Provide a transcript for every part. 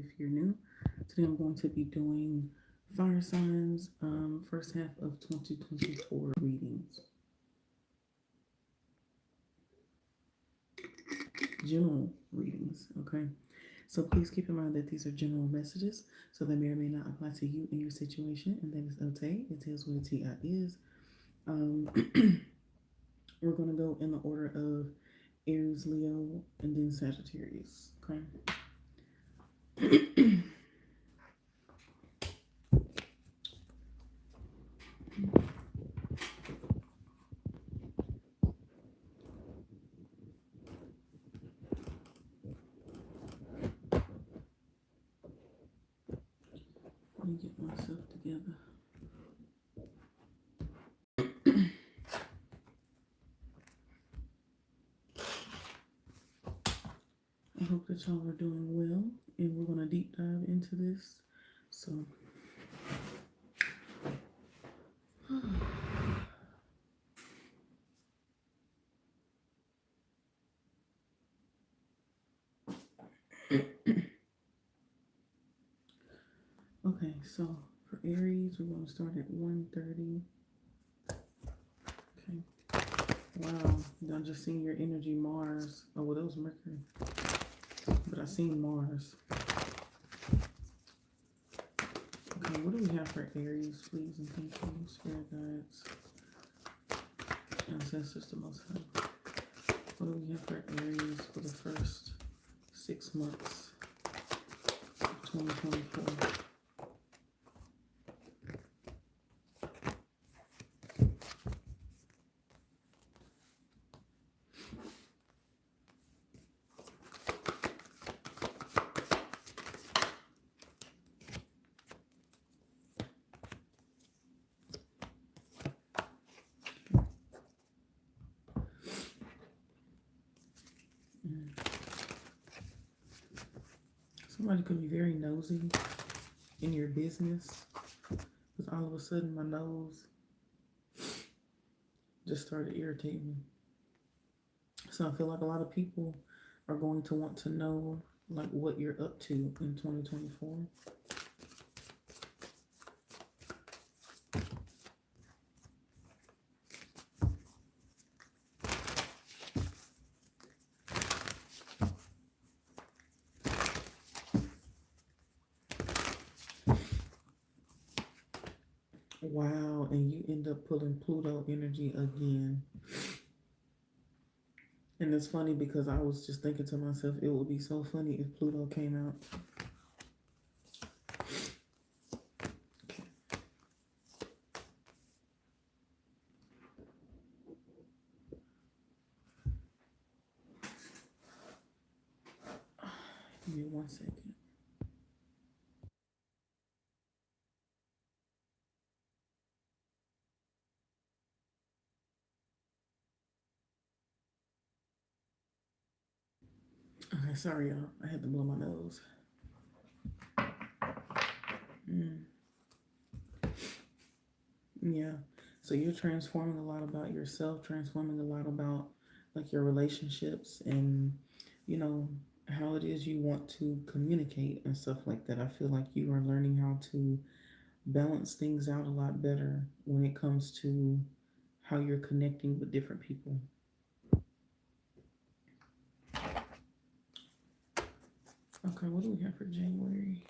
if you're new. Today I'm going to be doing fire signs, first half of 2024 readings, general readings, okay? So please keep in mind that these are general messages, so they may or may not apply to you and your situation, and that is okay. It is what a TI is. Um, we're going to go in the order of Aries, Leo, and then Sagittarius, okay? Let me get myself together. I hope that y'all are doing well, and we're going to deep dive into this. So, okay, so for Aries, we're going to start at 1:30. Okay. Wow, I just seen your energy Mars. Oh, well, that was Mercury, but I seen Mars. Okay, what do we have for Aries, please, and thank you, spirit guides, ancestors, the Most High. What do we have for Aries for the first 6 months of 2024? Somebody could be very nosy in your business, because all of a sudden my nose just started irritating me. So I feel like a lot of people are going to want to know like what you're up to in 2024. Wow, and you end up pulling Pluto energy again. And it's funny because I was just thinking to myself, it would be so funny if Pluto came out. Give me 1 second. Okay, sorry y'all. I had to blow my nose. Yeah. So you're transforming a lot about yourself, transforming a lot about like your relationships and, you know, how it is you want to communicate and stuff like that. I feel like you are learning how to balance things out a lot better when it comes to how you're connecting with different people. Okay, what do we have for January?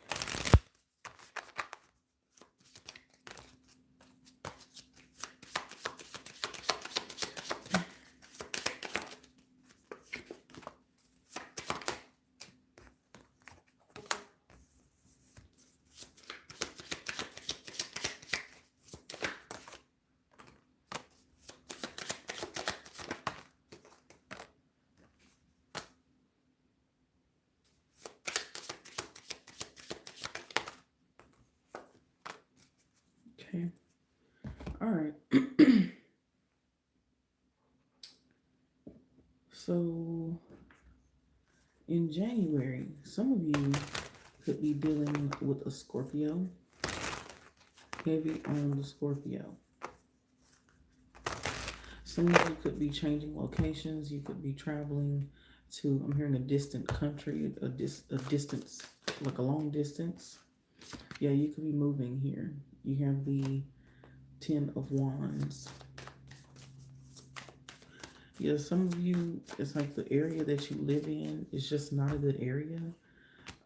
Okay. All right. So in January, some of you could be dealing with a Scorpio, heavy on the Scorpio. Some of you could be changing locations. You could be traveling to, I'm hearing a distant country, a distance like a long distance. Yeah, you could be moving here. You have the Ten of Wands. Yeah, some of you, it's like the area that you live in is just not a good area.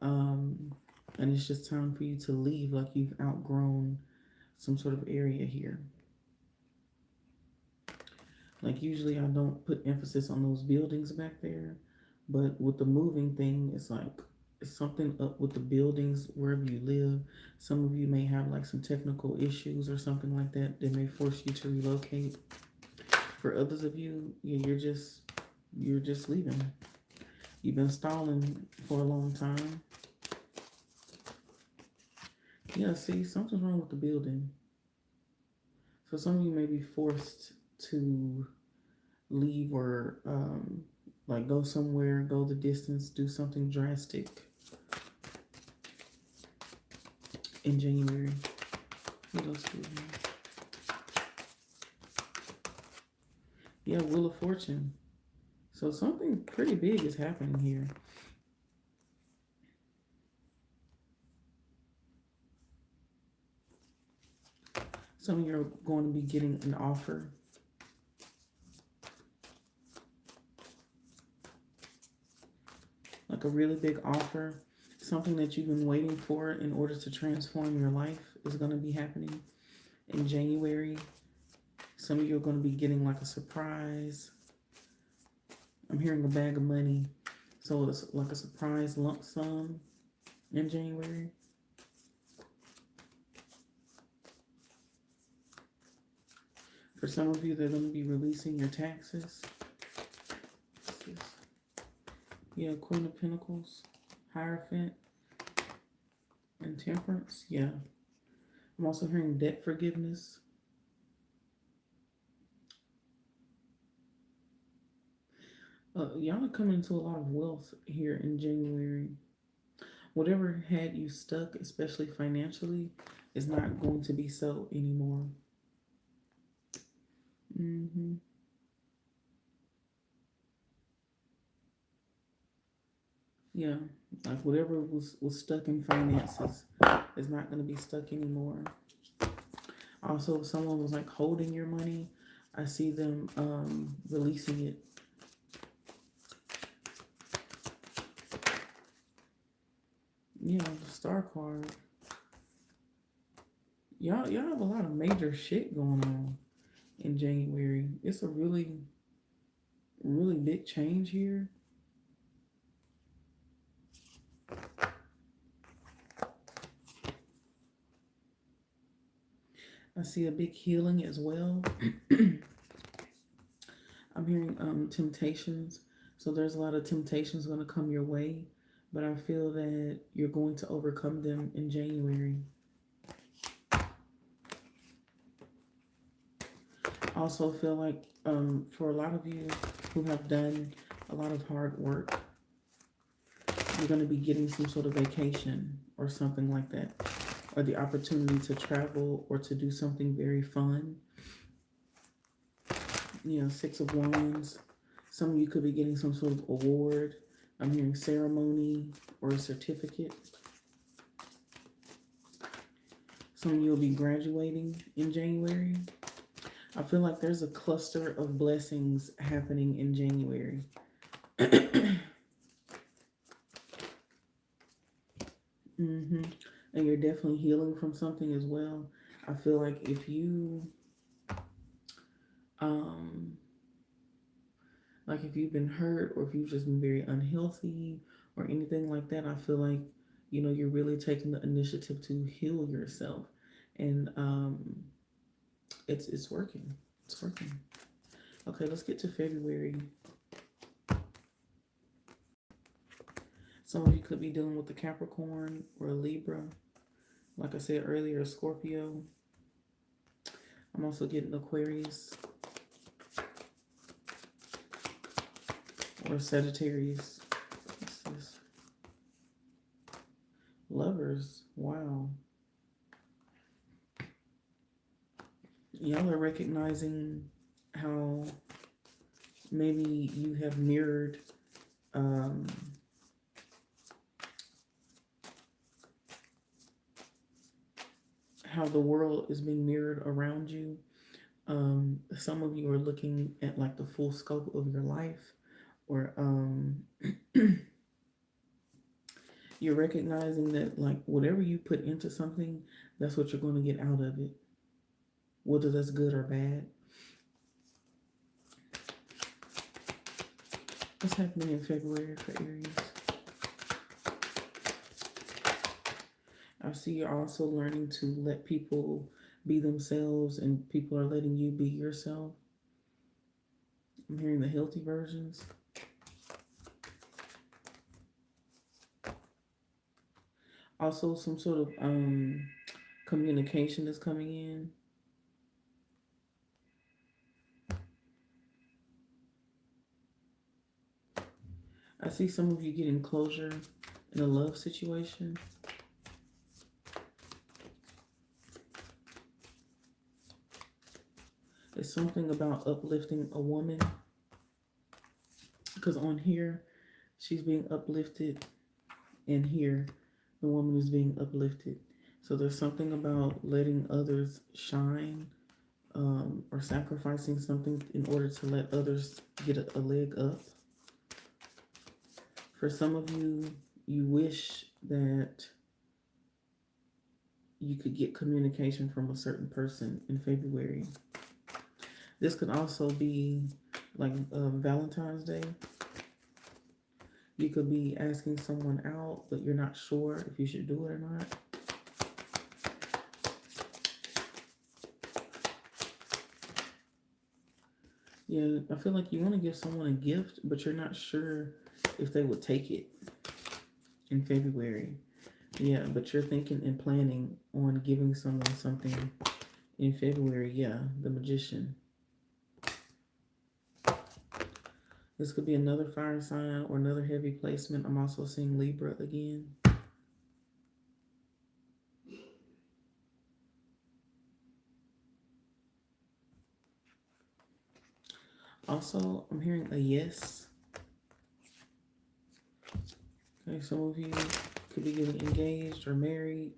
Um, and it's just time for you to leave, like you've outgrown some sort of area here. Like usually I don't put emphasis on those buildings back there, but with the moving thing, it's like it's something up with the buildings wherever you live. Some of you may have like some technical issues or something like that that may force you to relocate. For others of you, yeah, you're just leaving. You've been stalling for a long time. Yeah, see, something's wrong with the building. So some of you may be forced to leave or like go somewhere, go the distance, do something drastic in January. What else do we have? Yeah, Wheel of Fortune. So something pretty big is happening here. Some of you are going to be getting an offer. Like a really big offer. Something that you've been waiting for in order to transform your life is going to be happening in January. Some of you are going to be getting like a surprise. I'm hearing a bag of money. So it's like a surprise lump sum in January. For some of you, they're going to be releasing your taxes. Yeah, Queen of Pentacles, Hierophant, and Temperance. Yeah. I'm also hearing debt forgiveness. Y'all are coming into a lot of wealth here in January. Whatever had you stuck, especially financially, is not going to be so anymore. Yeah, like whatever was stuck in finances is not going to be stuck anymore. Also, if someone was like holding your money, I see them releasing it. Yeah, the Star card. Y'all have a lot of major shit going on in January. It's a really, really big change here. I see a big healing as well. I'm hearing temptations. So there's a lot of temptations going to come your way, but I feel that you're going to overcome them in January. Also feel like for a lot of you who have done a lot of hard work, you're going to be getting some sort of vacation or something like that, or the opportunity to travel or to do something very fun. You know, Six of Wands. Some of you could be getting some sort of award. I'm hearing ceremony or a certificate. Some of you will be graduating in January. I feel like there's a cluster of blessings happening in January. And you're definitely healing from something as well. I feel like if you, like if you've been hurt or if you've just been very unhealthy or anything like that, I feel like, you know, you're really taking the initiative to heal yourself. And it's working. It's working. Okay, let's get to February. Some of you could be dealing with a Capricorn or a Libra. Like I said earlier, a Scorpio. I'm also getting Aquarius or Sagittarius. What's this? Lovers. Wow. Y'all are recognizing how maybe you have mirrored how the world is being mirrored around you. Some of you are looking at like the full scope of your life, or you're recognizing that like whatever you put into something, that's what you're going to get out of it, whether that's good or bad. What's happening in February for Aries? I see you're also learning to let people be themselves, and people are letting you be yourself. I'm hearing the healthy versions. Also, some sort of communication is coming in. I see some of you getting closure in a love situation. It's something about uplifting a woman, because on here, she's being uplifted, and here, the woman is being uplifted. So there's something about letting others shine, or sacrificing something in order to let others get a leg up. For some of you, you wish that you could get communication from a certain person in February. This could also be like Valentine's Day. You could be asking someone out, but you're not sure if you should do it or not. Yeah, I feel like you want to give someone a gift, but you're not sure if they would take it in February. Yeah, but you're thinking and planning on giving someone something in February. Yeah, the Magician. This could be another fire sign or another heavy placement. I'm also seeing Libra again. Also, I'm hearing a yes. Okay, some of you could be getting engaged or married.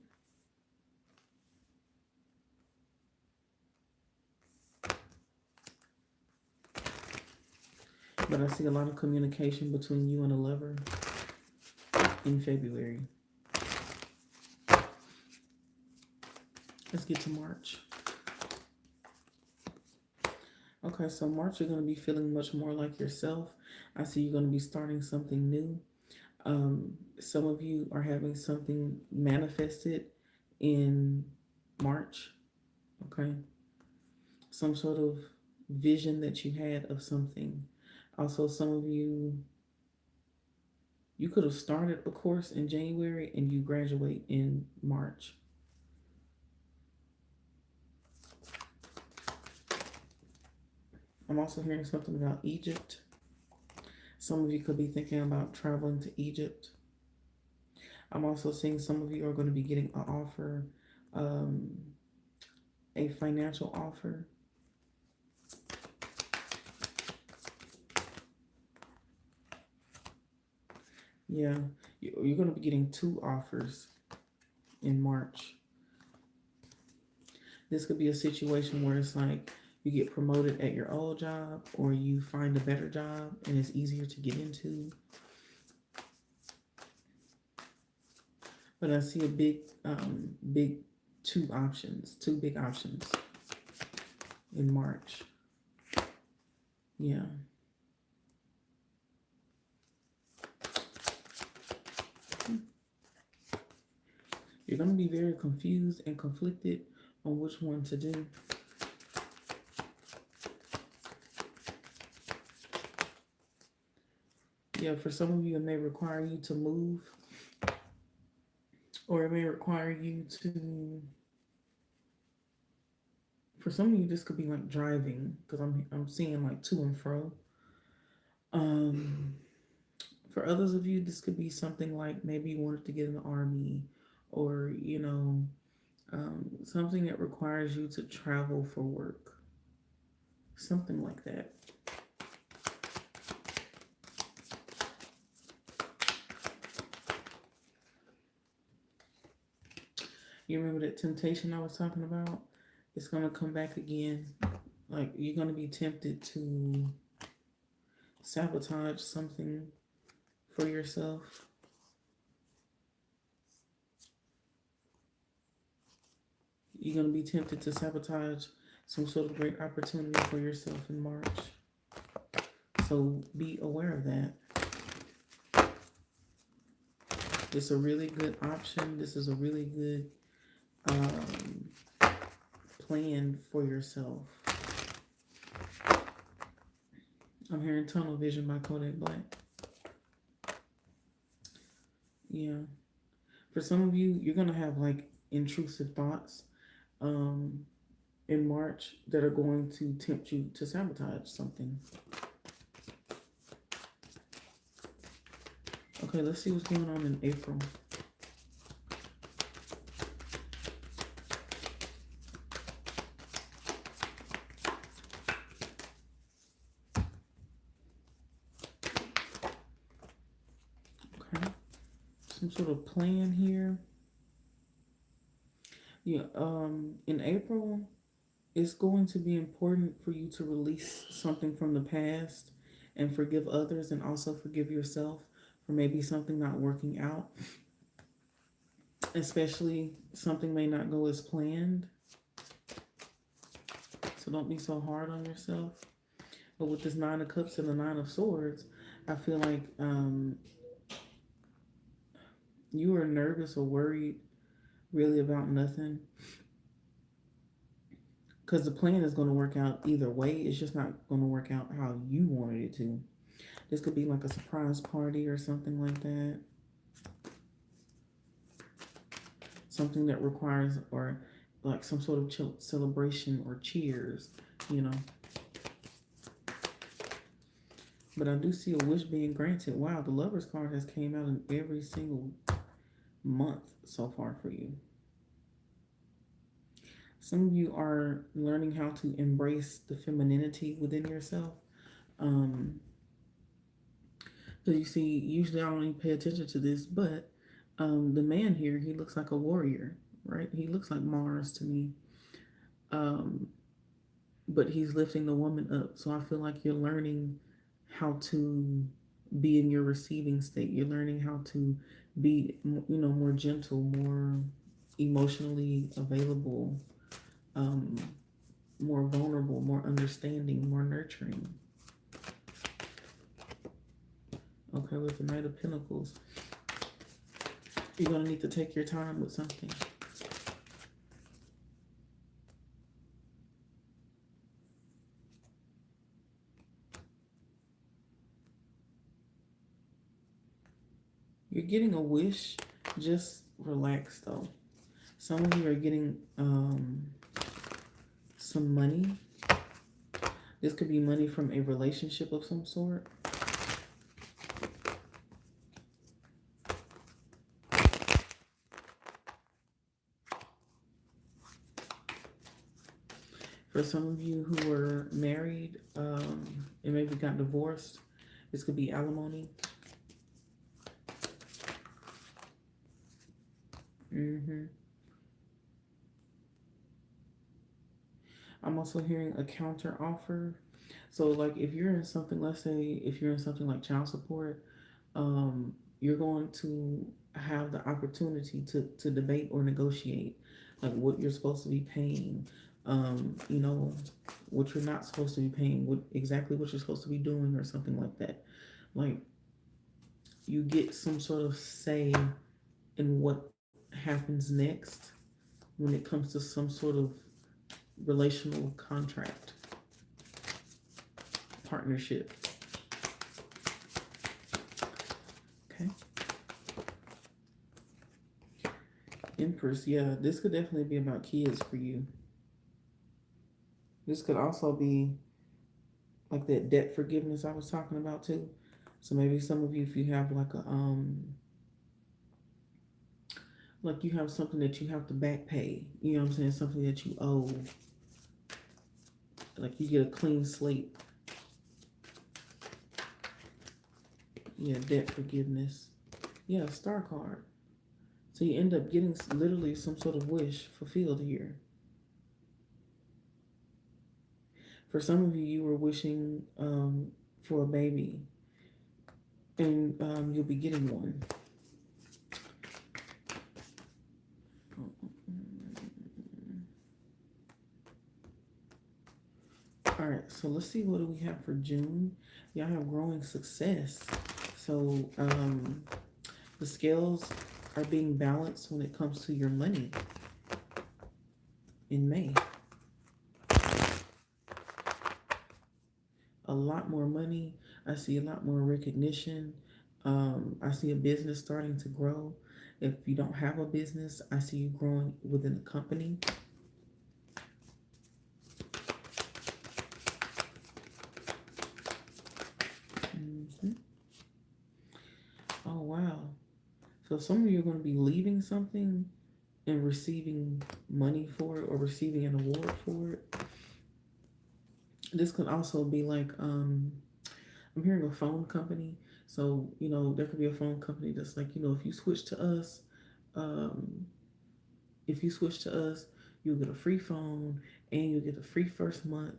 But I see a lot of communication between you and a lover in February. Let's get to March. Okay, so March, you're going to be feeling much more like yourself. I see you're going to be starting something new. Some of you are having something manifested in March. Okay. Some sort of vision that you had of something. Also, some of you, you could have started a course in January and you graduate in March. I'm also hearing something about Egypt. Some of you could be thinking about traveling to Egypt. I'm also seeing some of you are going to be getting an offer, a financial offer. Yeah, you're going to be getting 2 offers in March. This could be a situation where it's like you get promoted at your old job, or you find a better job and it's easier to get into. But I see a big 2 big options in March. Yeah. You're going to be very confused and conflicted on which one to do. Yeah, for some of you, it may require you to move, or it may require you to, for some of you, this could be like driving, because I'm seeing like to and fro. For others of you, this could be something like maybe you wanted to get in the army, or something that requires you to travel for work, something like that. You remember that temptation I was talking about? It's gonna come back again. Like you're gonna be tempted to sabotage something for yourself. You're gonna be tempted to sabotage some sort of great opportunity for yourself in March. So be aware of that. It's a really good option. This is a really good um, plan for yourself. I'm hearing Tunnel Vision by Kodak Black. Yeah. For some of you, you're going to have like intrusive thoughts um, in March that are going to tempt you to sabotage something. Okay, let's see what's going on in April. Okay, some sort of plan here. Yeah, in April, it's going to be important for you to release something from the past and forgive others and also forgive yourself for maybe something not working out, especially something may not go as planned. So don't be so hard on yourself. But with this Nine of Cups and the Nine of Swords, I feel like you are nervous or worried really about nothing. Because the plan is going to work out either way. It's just not going to work out how you wanted it to. This could be like a surprise party or something like that. Something that requires or like some sort of celebration or cheers, you know. But I do see a wish being granted. Wow, the Lover's card has came out in every single month so far for you. Some of you are learning how to embrace the femininity within yourself. Because you see, usually I don't even pay attention to this, but the man here, he looks like a warrior, right? He looks like Mars to me. But he's lifting the woman up. So I feel like you're learning how to be in your receiving state. You're learning how to be, more gentle, more emotionally available, more vulnerable, more understanding, more nurturing. Okay, with the Knight of Pentacles, you're going to need to take your time with something. You're getting a wish. Just relax, though. Some of you are getting some money. This could be money from a relationship of some sort. For some of you who were married and maybe got divorced, this could be alimony. I'm also hearing a counter offer. So like if you're in something, let's say if you're in something like child support, you're going to have the opportunity to debate or negotiate like what you're supposed to be paying, what you're not supposed to be paying, exactly what you're supposed to be doing or something like that. Like you get some sort of say in what happens next when it comes to some sort of relational contract, partnership. Okay. Empress, yeah, this could definitely be about kids for you. This could also be like that debt forgiveness I was talking about too. So maybe some of you, if you have like you have something that you have to back pay, you know what I'm saying? Something that you owe. Like you get a clean slate. Yeah, debt forgiveness. Yeah, star card. So you end up getting literally some sort of wish fulfilled here. For some of you, you were wishing for a baby, and you'll be getting one. All right, so let's see, what do we have for June? Y'all have growing success. So the scales are being balanced when it comes to your money in May. A lot more money. I see a lot more recognition. I see a business starting to grow. If you don't have a business, I see you growing within a company. Oh, wow. So some of you are going to be leaving something and receiving money for it, or receiving an award for it. This could also be like, I'm hearing a phone company. So, there could be a phone company that's like, if you switch to us, you'll get a free phone, and you'll get a free first month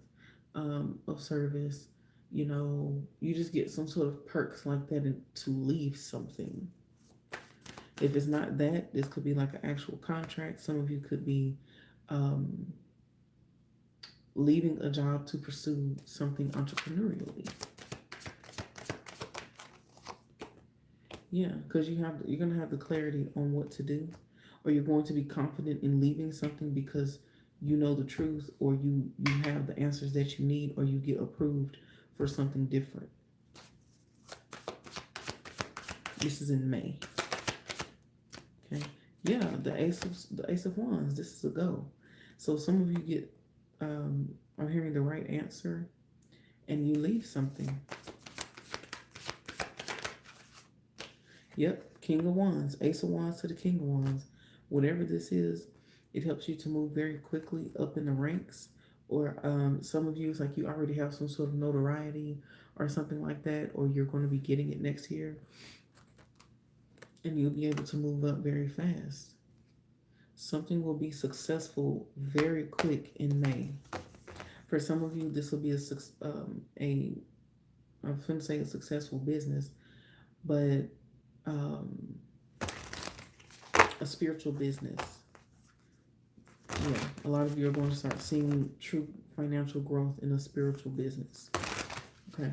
of service. You just get some sort of perks like that to leave something. If it's not that, this could be like an actual contract. Some of you could be leaving a job to pursue something entrepreneurially. Yeah, because you're going to have the clarity on what to do, or you're going to be confident in leaving something because you know the truth, or you have the answers that you need, or you get approved for something different. This is in May. Okay. Yeah, the Ace of Wands. This is a go. So some of you get are hearing the right answer, and you leave something. Yep, King of Wands, Ace of Wands to the King of Wands. Whatever this is, it helps you to move very quickly up in the ranks. Or some of you, it's like you already have some sort of notoriety or something like that, or you're going to be getting it next year, and you'll be able to move up very fast. Something will be successful very quick in May. For some of you, this will be I wouldn't say a successful business, but a spiritual business. Yeah, a lot of you are going to start seeing true financial growth in a spiritual business. Okay.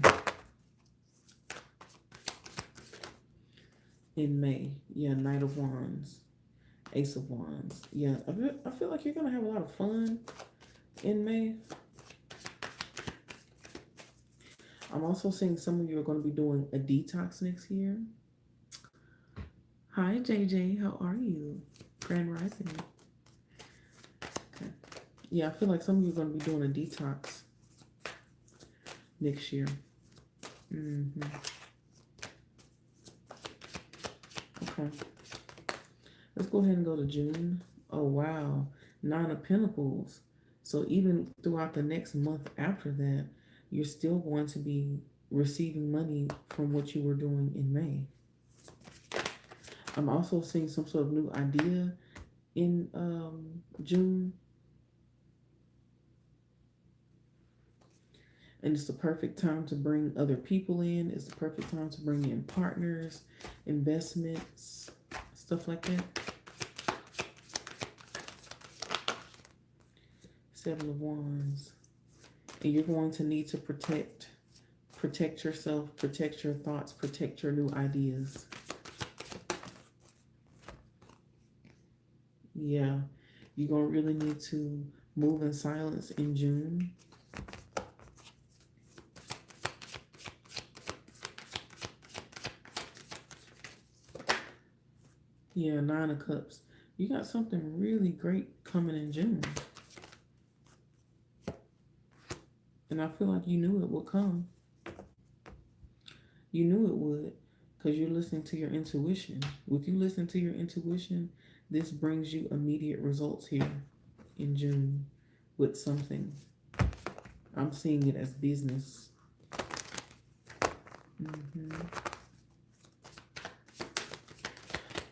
In May, yeah, Knight of Wands, Ace of Wands. Yeah, I feel like you're going to have a lot of fun in May. I'm also seeing some of you are going to be doing a detox next year. Hi, JJ. How are you? Grand Rising. Okay. Yeah, I feel like some of you are going to be doing a detox next year. Okay. Let's go ahead and go to June. Oh, wow. 9 of Pentacles. So even throughout the next month after that, you're still going to be receiving money from what you were doing in May. I'm also seeing some sort of new idea in June. And it's the perfect time to bring other people in. It's the perfect time to bring in partners, investments, stuff like that. 7 of Wands. And you're going to need to protect yourself, protect your thoughts, protect your new ideas. Yeah, you're going to really need to move in silence in June. Yeah, 9 of Cups. You got something really great coming in June. And I feel like you knew it would come. You knew it would, because you're listening to your intuition. If you listen to your intuition, this brings you immediate results here in June with something. I'm seeing it as business.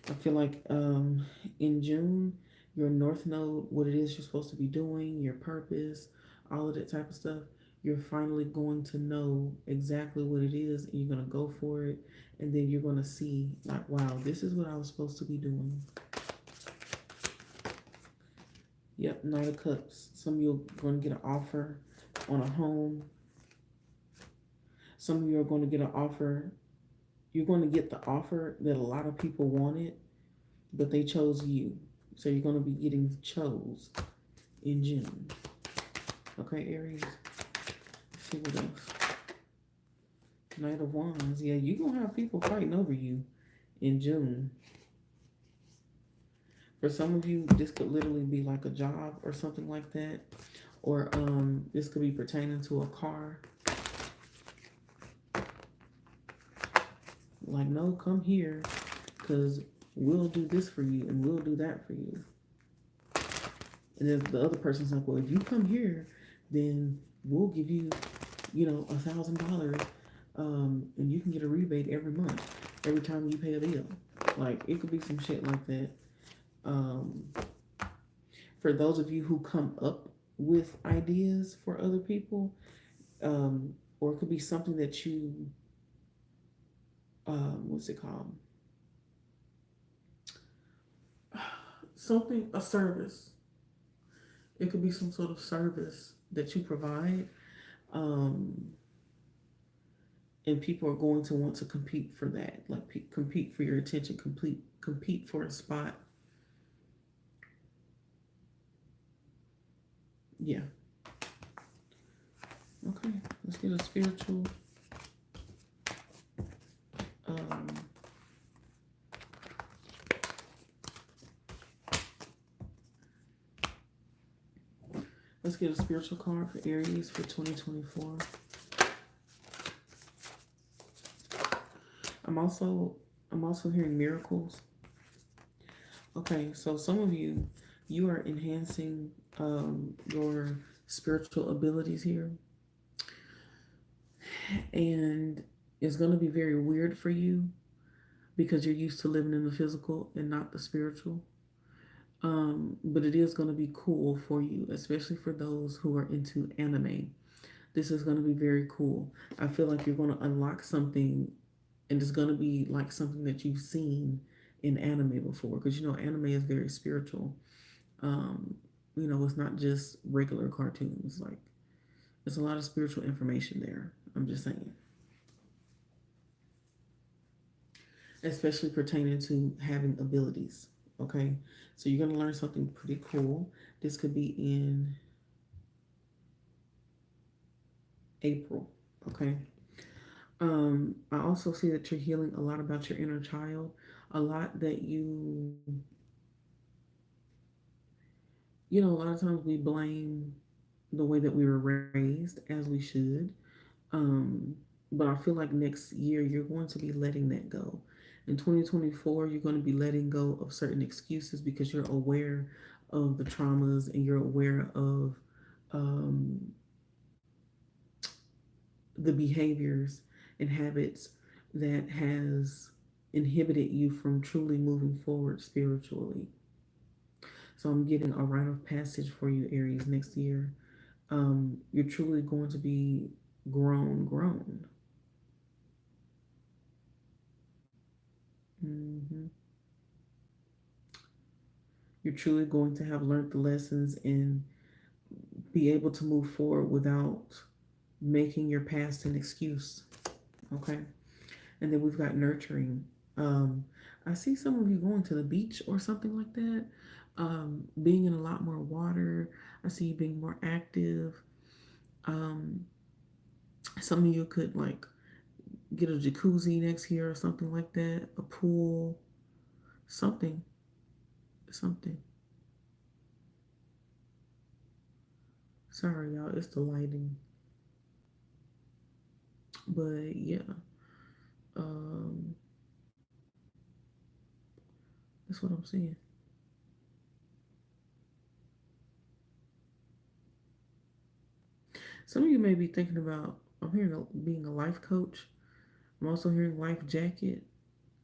I feel like in June, your North Node, what it is you're supposed to be doing, your purpose, all of that type of stuff, you're finally going to know exactly what it is, and you're going to go for it. And then you're going to see, like, wow, this is what I was supposed to be doing. Yep, Knight of Cups. Some of you are going to get an offer on a home. Some of you are going to get an offer. You're going to get the offer that a lot of people wanted, but they chose you. So you're going to be getting chose in June. Okay, Aries. Let's see what else. Knight of Wands. Yeah, you're going to have people fighting over you in June. For some of you, this could literally be like a job or something like that. Or this could be pertaining to a car. Like, no, come here, because we'll do this for you and we'll do that for you. And then the other person's like, well, if you come here, then we'll give you, $1,000, and you can get a rebate every month, every time you pay a bill. Like, it could be some shit like that. For those of you who come up with ideas for other people, or it could be something that you, what's it called? A service. It could be some sort of service that you provide. And people are going to want to compete for that, like compete for your attention, compete for a spot. Yeah. Okay, let's get a spiritual. Let's get a spiritual card for Aries for 2024. I'm also hearing miracles. Okay, so some of you are enhancing your spiritual abilities here. And it's going to be very weird for you because you're used to living in the physical and not the spiritual. But it is going to be cool for you, especially for those who are into anime. This is going to be very cool. I feel like you're going to unlock something, and it's going to be like something that you've seen in anime before, because anime is very spiritual. It's not just regular cartoons. Like, there's a lot of spiritual information there. I'm just saying. Especially pertaining to having abilities. Okay, so you're going to learn something pretty cool. This could be in April. Okay. I also see that you're healing a lot about your inner child, a lot that a lot of times we blame the way that we were raised, as we should. But I feel like next year you're going to be letting that go. In 2024, you're going to be letting go of certain excuses because you're aware of the traumas and you're aware of um, the behaviors and habits that has inhibited you from truly moving forward spiritually. So I'm getting a rite of passage for you, Aries, next year. You're truly going to be grown. hmm You're truly going to have learned the lessons and be able to move forward without making your past an excuse. Okay. And then we've got nurturing. I see some of you going to the beach or something like that. Being in a lot more water. I see you being more active. Um, some of you could like get a jacuzzi next here or something like that. A pool. Something. Something. Sorry, y'all. It's the lighting. But yeah. Um, that's what I'm seeing. Some of you may be thinking about, I'm hearing being a life coach. I'm also hearing life jacket.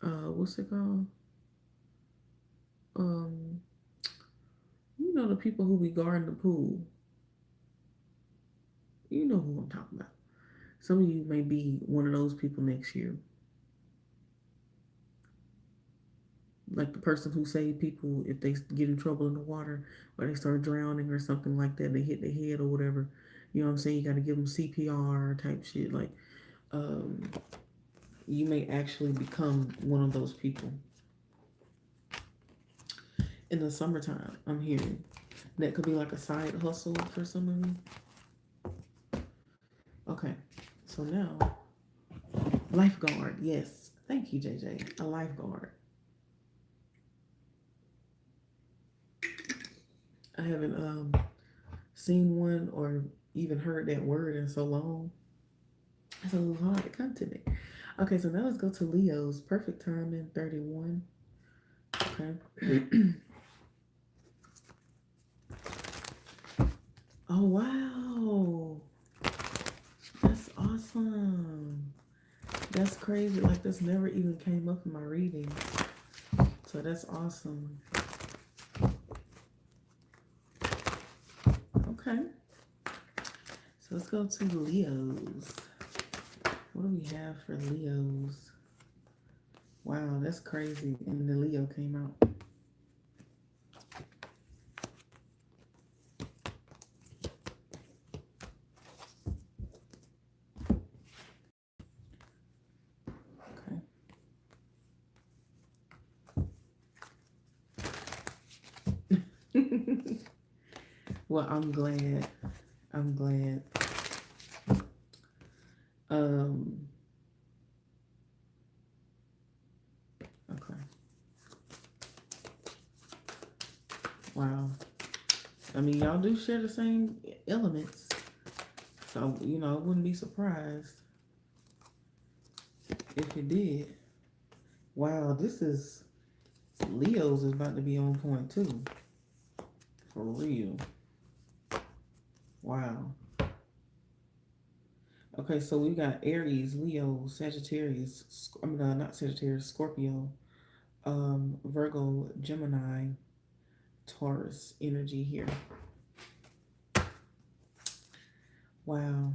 What's it called? um, the people who be guarding the pool. You know who I'm talking about. Some of you may be one of those people next year. Like the person who saved people if they get in trouble in the water or they start drowning or something like that, they hit their head or whatever. You know what I'm saying? You got to give them CPR type shit. Like, um, you may actually become one of those people in the summertime. I'm hearing that could be like a side hustle for some of you. Okay, so now lifeguard. Yes, thank you, JJ. A lifeguard. I haven't seen one or even heard that word in so long. It's a little hard to come to me. Okay, so now let's go to Leo's perfect time in 31. Okay. Oh, wow. That's awesome. That's crazy. Like, this never even came up in my reading. So that's awesome. Okay. So let's go to Leo's. What do we have for Leo's? Wow, that's crazy. And the Leo came out. Okay. Well, I'm glad. I'm glad. Um, okay. Wow. I mean, y'all do share the same elements. So, I wouldn't be surprised if it did. Wow, Leo's is about to be on point too. For real. Wow. Okay, so we got Aries, Leo, Sagittarius, not Sagittarius, Scorpio, Virgo, Gemini, Taurus energy here. Wow.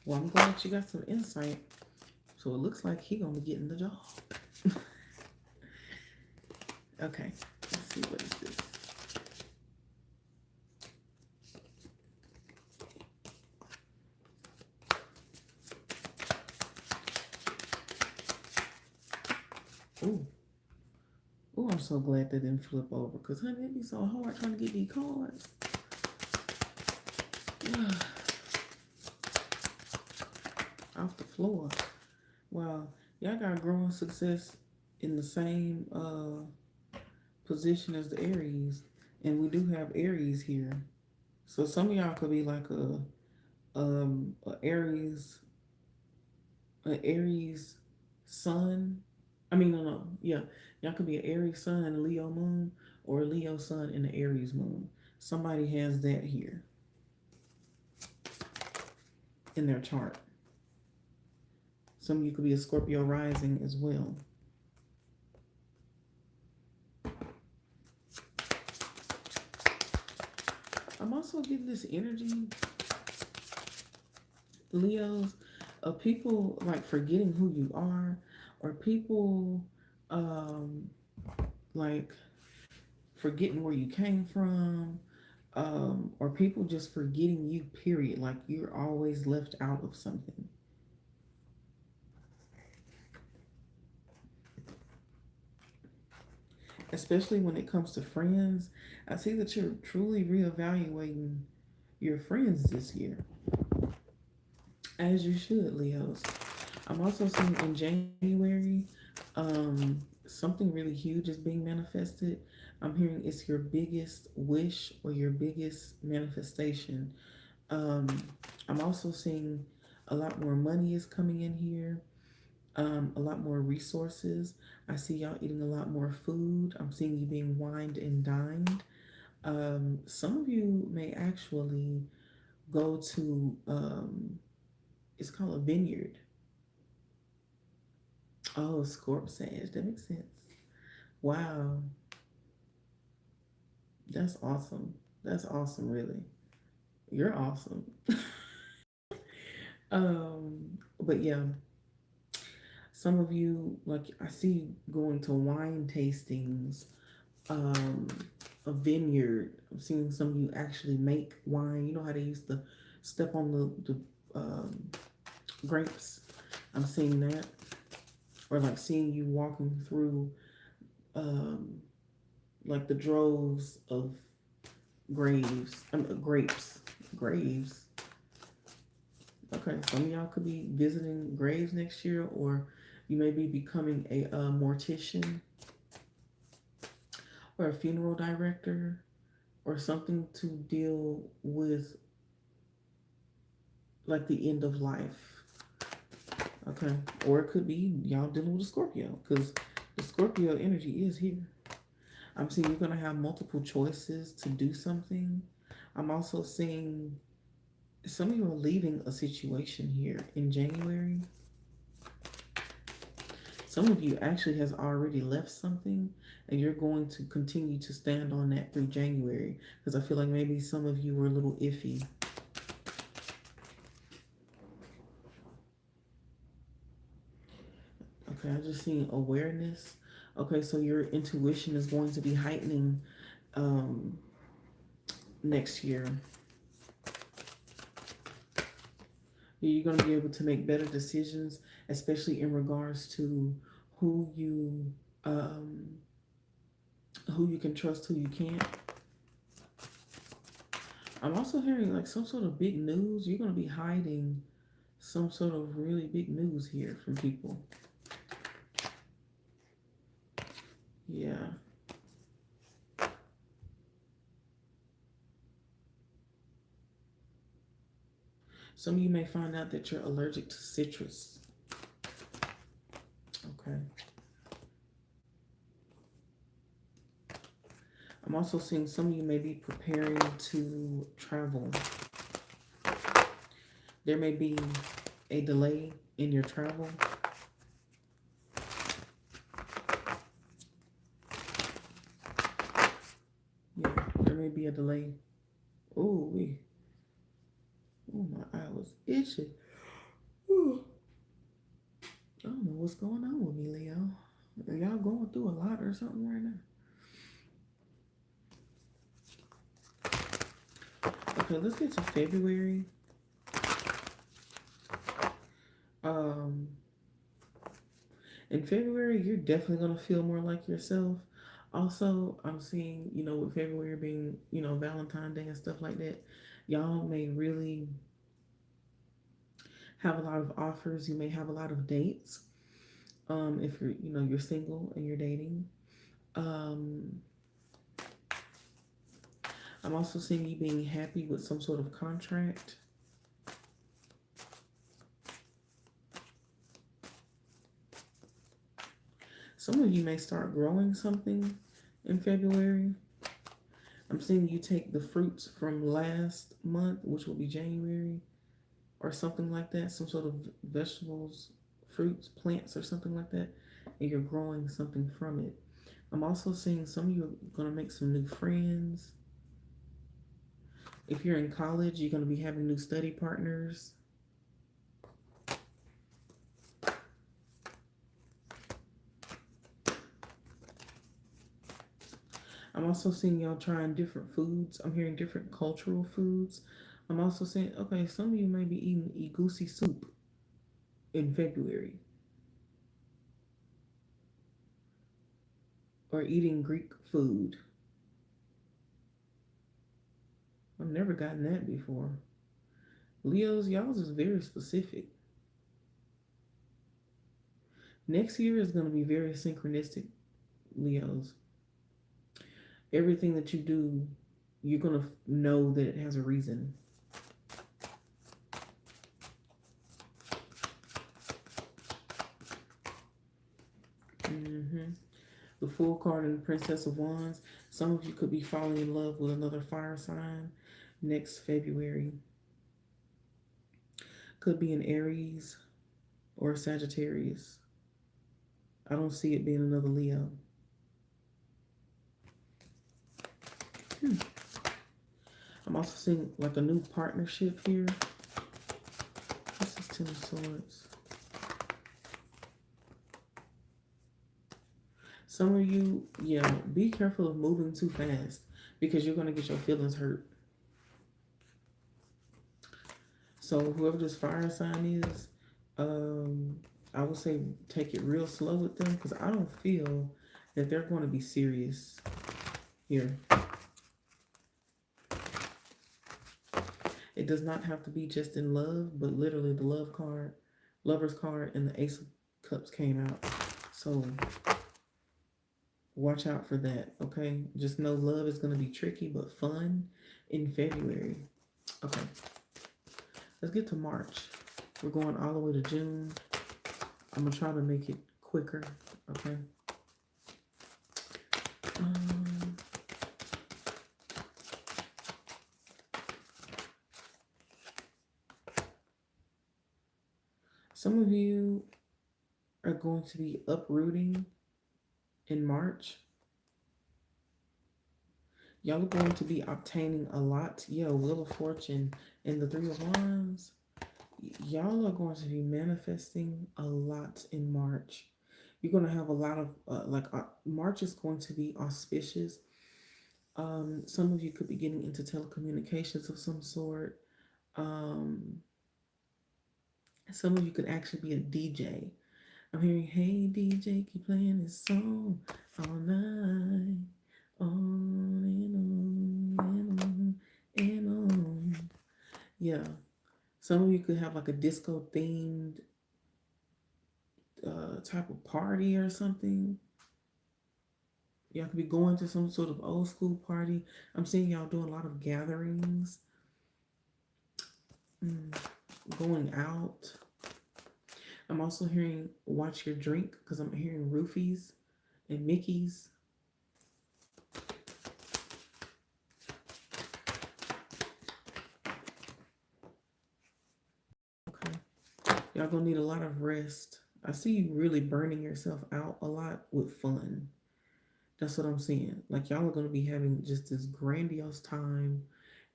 Well, I'm glad you got some insight. So it looks like he gonna be getting the job. Okay, let's see, what is this? Ooh. Ooh, I'm so glad that didn't flip over, because honey, it'd be so hard trying to get these cards. Off the floor. Wow, y'all got growing success in the same position as the Aries, and we do have Aries here. So some of y'all could be like a Aries, sun. I mean, no, yeah, y'all could be an Aries sun and a Leo moon, or a Leo sun and an Aries moon. Somebody has that here in their chart. Some of you could be a Scorpio rising as well. I'm also getting this energy, Leos, of people like forgetting who you are, or people like forgetting where you came from, or people just forgetting you, period. Like you're always left out of something. Especially when it comes to friends. I see that you're truly reevaluating your friends this year, as you should, Leos. I'm also seeing in January, something really huge is being manifested. I'm hearing it's your biggest wish or your biggest manifestation. Um, I'm also seeing a lot more money is coming in here, a lot more resources. I see y'all eating a lot more food. I'm seeing you being wined and dined. Some of you may actually go to, it's called a vineyard. Oh, Scorp Sage. That makes sense. Wow. That's awesome. That's awesome, really. You're awesome. But yeah, some of you, like I see you going to wine tastings, um, a vineyard. I'm seeing some of you actually make wine. You know how they used to step on the grapes. I'm seeing that, or like seeing you walking through um, like the droves of grapes, graves. Okay, some of y'all could be visiting graves next year, or you may be becoming a mortician or a funeral director or something to deal with like the end of life. Okay, or it could be y'all dealing with a Scorpio because the Scorpio energy is here. I'm seeing you're gonna have multiple choices to do something. I'm also seeing some of you are leaving a situation here in January. Some of you actually has already left something and you're going to continue to stand on that through January because I feel like maybe some of you were a little iffy. Okay, I just seen awareness. Okay, so your intuition is going to be heightening um, next year. You're going to be able to make better decisions, especially in regards to who you um, who you can trust, who you can't. I'm also hearing like some sort of big news. You're going to be hiding some sort of really big news here from people. Yeah. Some of you may find out that you're allergic to citrus. Okay. I'm also seeing some of you may be preparing to travel. There may be a delay in your travel. Yeah, there may be a delay. Oh, my eye was itching. Ooh. I don't know what's going on with me, Leo. Are y'all going through a lot or something right now? Okay, let's get to February. Um, in February, you're definitely gonna feel more like yourself. Also, I'm seeing, with February being, Valentine's Day and stuff like that, y'all may really have a lot of offers. You may have a lot of dates. If you're single and you're dating. Um, I'm also seeing you being happy with some sort of contract. Some of you may start growing something in February. I'm seeing you take the fruits from last month, which will be January, or something like that, some sort of vegetables, fruits, plants, or something like that, and you're growing something from it. I'm also seeing some of you are going to make some new friends. If you're in college, you're going to be having new study partners. I'm also seeing y'all trying different foods. I'm hearing different cultural foods. I'm also saying, okay, some of you may be eating egusi soup in February or eating Greek food. I've never gotten that before. Leos, y'all's is very specific. Next year is going to be very synchronistic, Leos. Everything that you do, you're going to know that it has a reason. The Fool card and the Princess of Wands. Some of you could be falling in love with another fire sign next February. Could be an Aries or a Sagittarius. I don't see it being another Leo. Hmm. I'm also seeing like a new partnership here. This is Ten of Swords. Some of you, yeah, be careful of moving too fast because you're going to get your feelings hurt. So whoever this fire sign is, um, I would say take it real slow with them because I don't feel that they're going to be serious here. It does not have to be just in love, but literally the love card, lover's card, and the Ace of Cups came out. So watch out for that, okay? Just know love is going to be tricky but fun in February. Okay, let's get to March. We're going all the way to June. I'm going to try to make it quicker, okay? Um, some of you are going to be uprooting in March. Y'all are going to be obtaining a lot. Yeah, Wheel of Fortune and the Three of Wands. Y'all are going to be manifesting a lot in March. You're going to have a lot of, March is going to be auspicious. Some of you could be getting into telecommunications of some sort. Um, some of you could actually be a DJ. I'm hearing, hey DJ, keep playing this song all night, on and on and on. Yeah, some of you could have like a disco themed type of party or something. Y'all could be going to some sort of old school party. I'm seeing y'all doing a lot of gatherings, going out. I'm also hearing watch your drink because I'm hearing roofies and Mickeys. Okay. Y'all gonna need a lot of rest. I see you really burning yourself out a lot with fun. That's what I'm seeing. Like y'all are gonna be having just this grandiose time,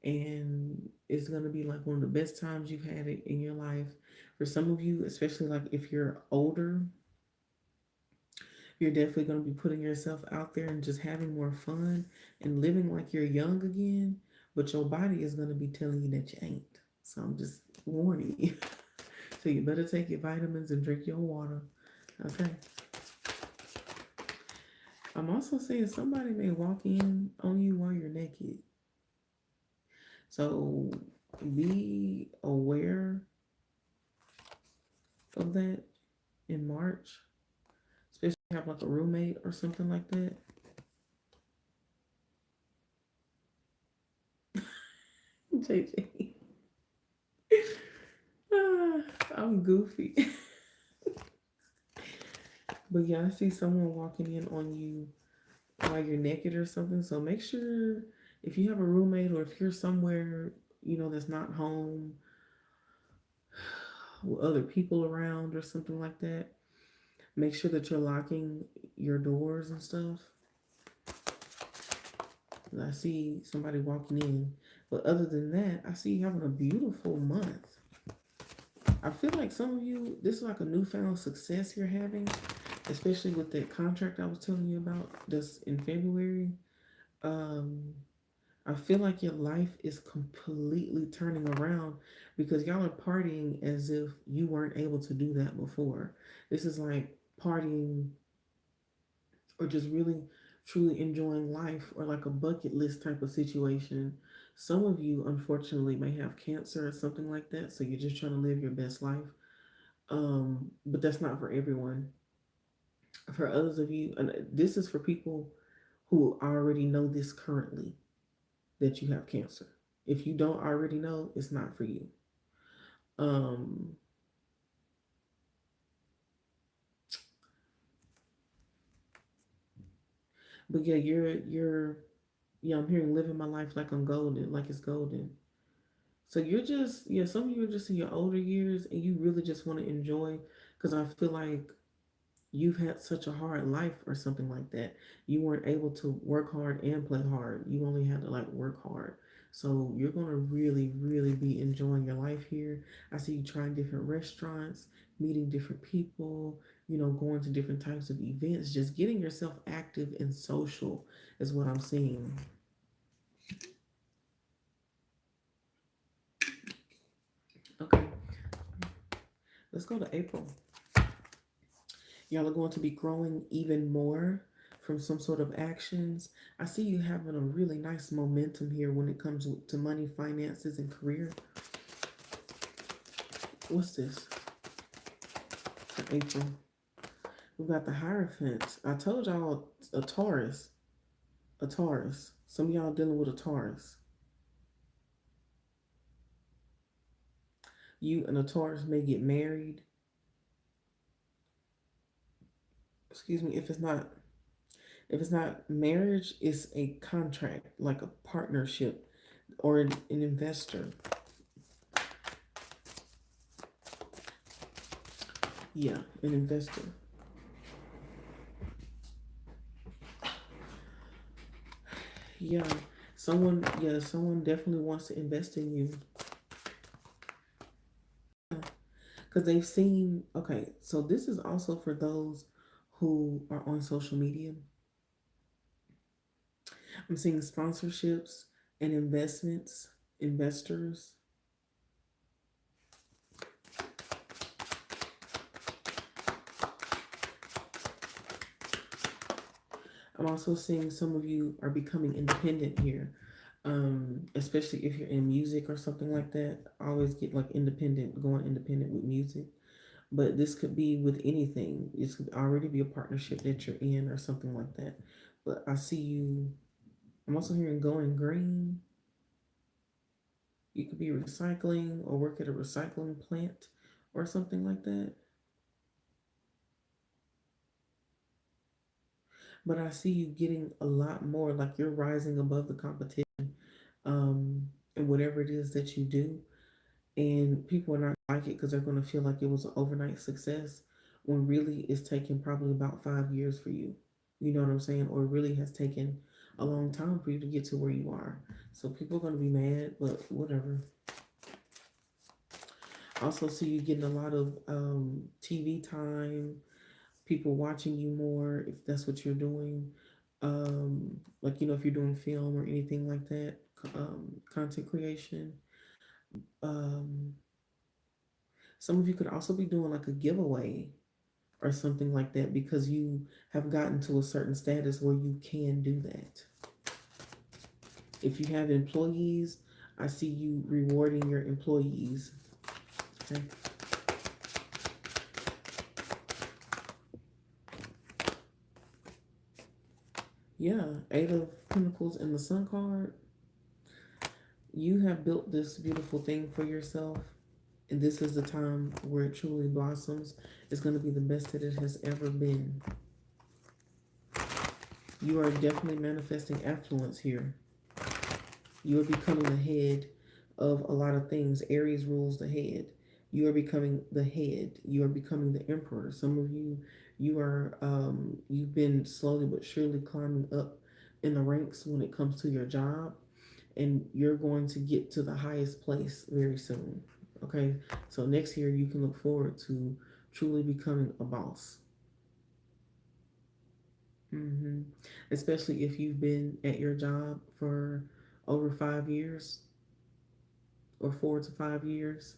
and it's gonna be like one of the best times you've had it in your life. For some of you, especially like if you're older, you're definitely gonna be putting yourself out there and just having more fun and living like you're young again. But your body is gonna be telling you that you ain't. So I'm just warning you. So you better take your vitamins and drink your water. Okay. I'm also saying somebody may walk in on you while you're naked. So be aware of that in March, especially if you have like a roommate or something like that. JJ. I'm goofy. But yeah, I see someone walking in on you while you're naked or something. So make sure if you have a roommate or if you're somewhere, that's not home with other people around or something like that, make sure that you're locking your doors and stuff. I see somebody walking in. But other than that, I see you having a beautiful month. I feel like some of you, this is like a newfound success you're having, especially with that contract I was telling you about that's in February. Um, I feel like your life is completely turning around because y'all are partying as if you weren't able to do that before. This is like partying or just really truly enjoying life or like a bucket list type of situation. Some of you, unfortunately, may have cancer or something like that. So you're just trying to live your best life. But that's not for everyone. For others of you, and this is for people who already know this currently that you have cancer. If you don't already know, it's not for you. Um, but yeah, yeah, I'm hearing living my life like I'm golden, like it's golden. So you're just, yeah, some of you are just in your older years and you really just want to enjoy because I feel like you've had such a hard life or something like that. You weren't able to work hard and play hard. You only had to like work hard. So you're gonna really, really be enjoying your life here. I see you trying different restaurants, meeting different people, going to different types of events, just getting yourself active and social is what I'm seeing. Okay, let's go to April. Y'all are going to be growing even more from some sort of actions. I see you having a really nice momentum here when it comes to money, finances, and career. What's this for April? We've got the Hierophant. I told y'all a Taurus. A Taurus. Some of y'all dealing with a Taurus. You and a Taurus may get married. Excuse me, if it's not marriage, it's a contract, like a partnership or an investor. Yeah, an investor. Yeah, someone definitely wants to invest in you because they've seen. Okay, so this is also for those who are on social media. I'm seeing sponsorships and investments, investors. I'm also seeing some of you are becoming independent here, especially if you're in music or something like that. I always get like independent, going independent with music. But this could be with anything. This could already be a partnership that you're in or something like that. But I see you. I'm also hearing going green. You could be recycling or work at a recycling plant or something like that. But I see you getting a lot more, like you're rising above the competition, and whatever it is that you do. And people are not like it because they're going to feel like it was an overnight success when really it's taken probably about 5 years for you. You know what I'm saying? Or it really has taken a long time for you to get to where you are. So people are going to be mad, but whatever. I also see you getting a lot of TV time, people watching you more if that's what you're doing. Like, if you're doing film or anything like that, content creation. Um, some of you could also be doing like a giveaway or something like that because you have gotten to a certain status where you can do that. If you have employees, I see you rewarding your employees. Okay. Yeah, Eight of Pentacles and the Sun card. You have built this beautiful thing for yourself, and this is the time where it truly blossoms. It's going to be the best that it has ever been. You are definitely manifesting affluence here. You are becoming the head of a lot of things. Aries rules the head. You are becoming the head. You are becoming the emperor. Some of you, you've been slowly but surely climbing up in the ranks when it comes to your job, and you're going to get to the highest place very soon. Okay, so next year you can look forward to truly becoming a boss. hmm Especially if you've been at your job for over 5 years or 4 to 5 years.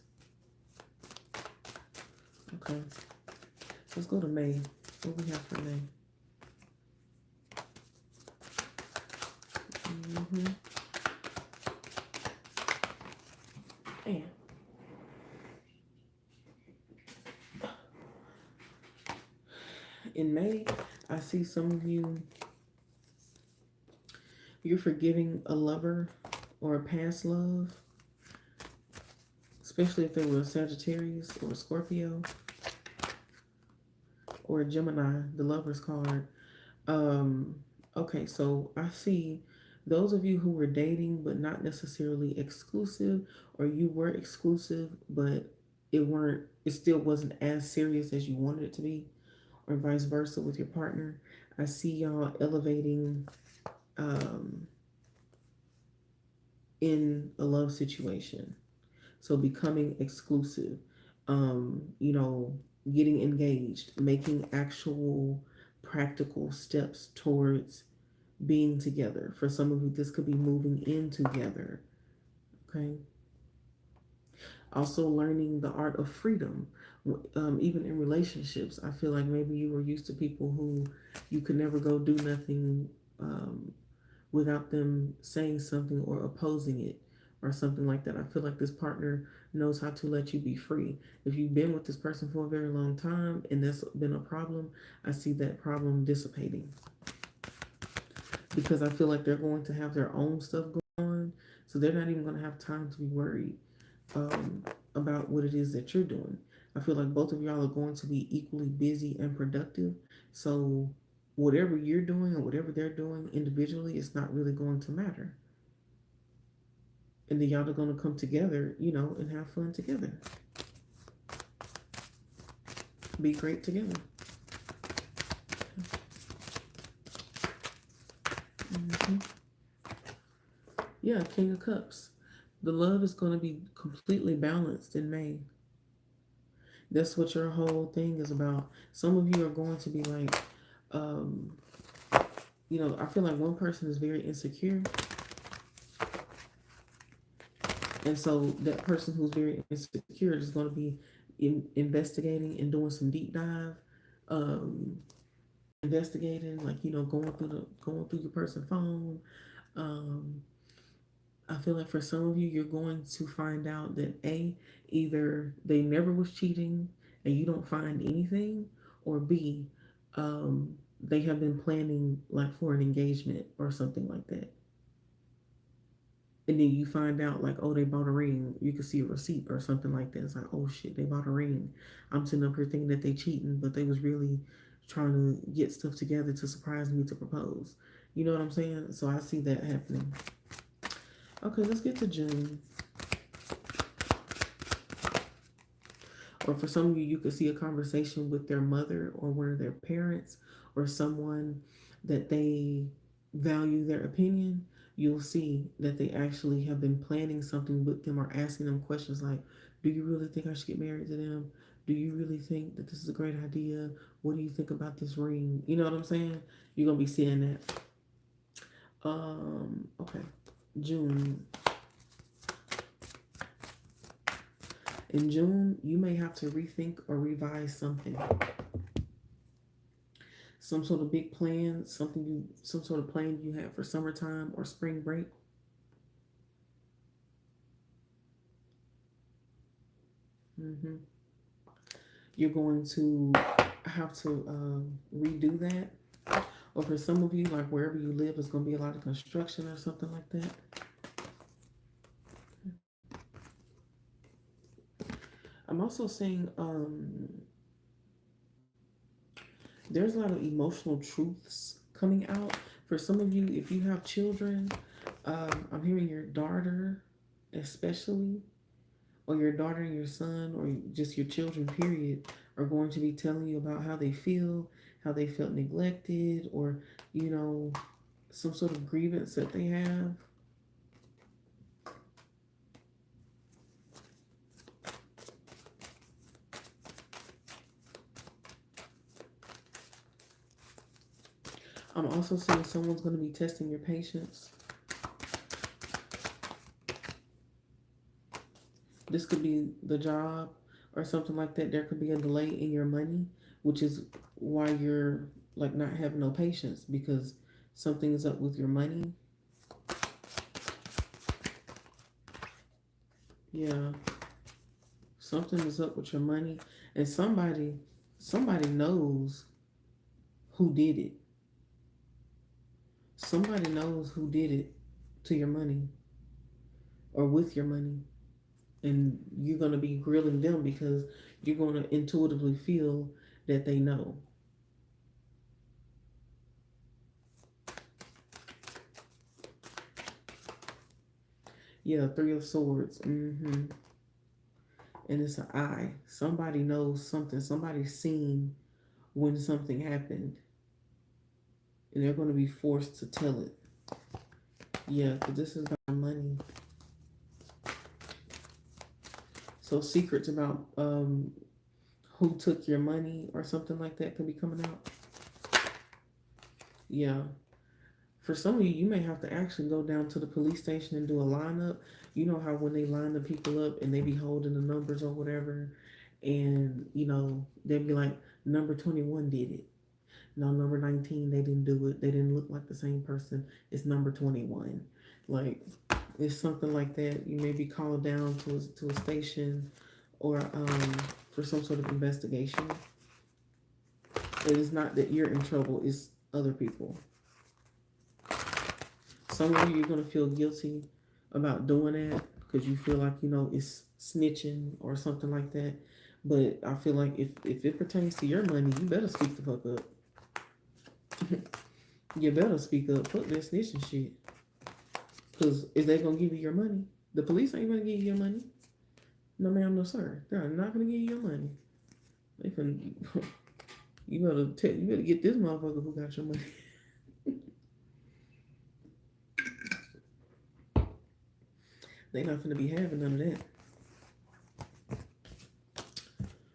Okay, let's go to May. What we have for May? hmm And in May, I see some of you, you're forgiving a lover or a past love, especially if they were a Sagittarius or a Scorpio or a Gemini, the lover's card. Um, okay, so I see those of you who were dating but not necessarily exclusive, or you were exclusive but it still wasn't as serious as you wanted it to be, or vice versa with your partner. I see y'all elevating um, in a love situation. So becoming exclusive, you know, getting engaged, making actual practical steps towards being together. For some of you, this could be moving in together. Okay. Also, learning the art of freedom, even in relationships. I feel like maybe you were used to people who you could never go do nothing without them saying something or opposing it or something like that. I feel like this partner knows how to let you be free. If you've been with this person for a very long time and that's been a problem, I see that problem dissipating because I feel like they're going to have their own stuff going on. So they're not even going to have time to be worried um, about what it is that you're doing. I feel like both of y'all are going to be equally busy and productive. So whatever you're doing or whatever they're doing individually, it's not really going to matter. And then y'all are going to come together, you know, and have fun together. Be great together. Mm-hmm. Yeah, King of Cups. The love is going to be completely balanced in May. That's what your whole thing is about. Some of you are going to be like, um, you know, I feel like one person is very insecure. And so that person who's very insecure is going to be investigating and doing some deep dive, um, investigating, like, you know, going through your person's phone. Um, I feel like for some of you, you're going to find out that either they never was cheating and you don't find anything, or B, they have been planning like for an engagement or something like that. And then you find out like, oh, they bought a ring. You can see a receipt or something like that. It's like, oh shit, they bought a ring. I'm sitting up here thinking that they cheating, but they was really trying to get stuff together to surprise me to propose. You know what I'm saying? So I see that happening. Okay, let's get to June. Or for some of you, you could see a conversation with their mother or one of their parents or someone that they value their opinion. You'll see that they actually have been planning something with them or asking them questions like, do you really think I should get married to them? Do you really think that this is a great idea? What do you think about this ring? You know what I'm saying? You're going to be seeing that. Okay. June. In June, you may have to rethink or revise something. Some sort of big plan, some sort of plan you had for summertime or spring break. hmm You're going to have to redo that. Or for some of you, like wherever you live, it's going to be a lot of construction or something like that. I'm also seeing there's a lot of emotional truths coming out. For some of you, if you have children, I'm hearing your daughter, especially, or your daughter and your son, or just your children, period, are going to be telling you about how they felt neglected, or, you know, some sort of grievance that they have. I'm also seeing someone's going to be testing your patience. This could be the job or something like that. There could be a delay in your money, which is why you're like not having no patience, because something is up with your money. Yeah, something is up with your money, and somebody knows who did it. Somebody knows who did it to your money or with your money. And you're going to be grilling them because you're going to intuitively feel that they know. Yeah, Three of Swords. And it's an eye. Somebody knows something. Somebody's seen when something happened, and they're going to be forced to tell it. Yeah, because this is about money. So secrets about who took your money or something like that could be coming out. Yeah. For some of you, you may have to actually go down to the police station and do a lineup. You know how when they line the people up and they be holding the numbers or whatever, and they'd be like, number 21 did it. No, number 19, they didn't do it. They didn't look like the same person. It's number 21. Like, it's something like that. You may be called down to a station or for some sort of investigation. It is not that you're in trouble, it's other people. Some of you, you're going to feel guilty about doing that because you feel like, it's snitching or something like that. But I feel like if it pertains to your money, you better speak the fuck up. You better speak up. Fuck that snitching shit. Because is they going to give you your money? The police ain't going to give you your money. No, ma'am, no, sir. They're not going to give you your money. They can. You better get this motherfucker who got your money. They not gonna be having none of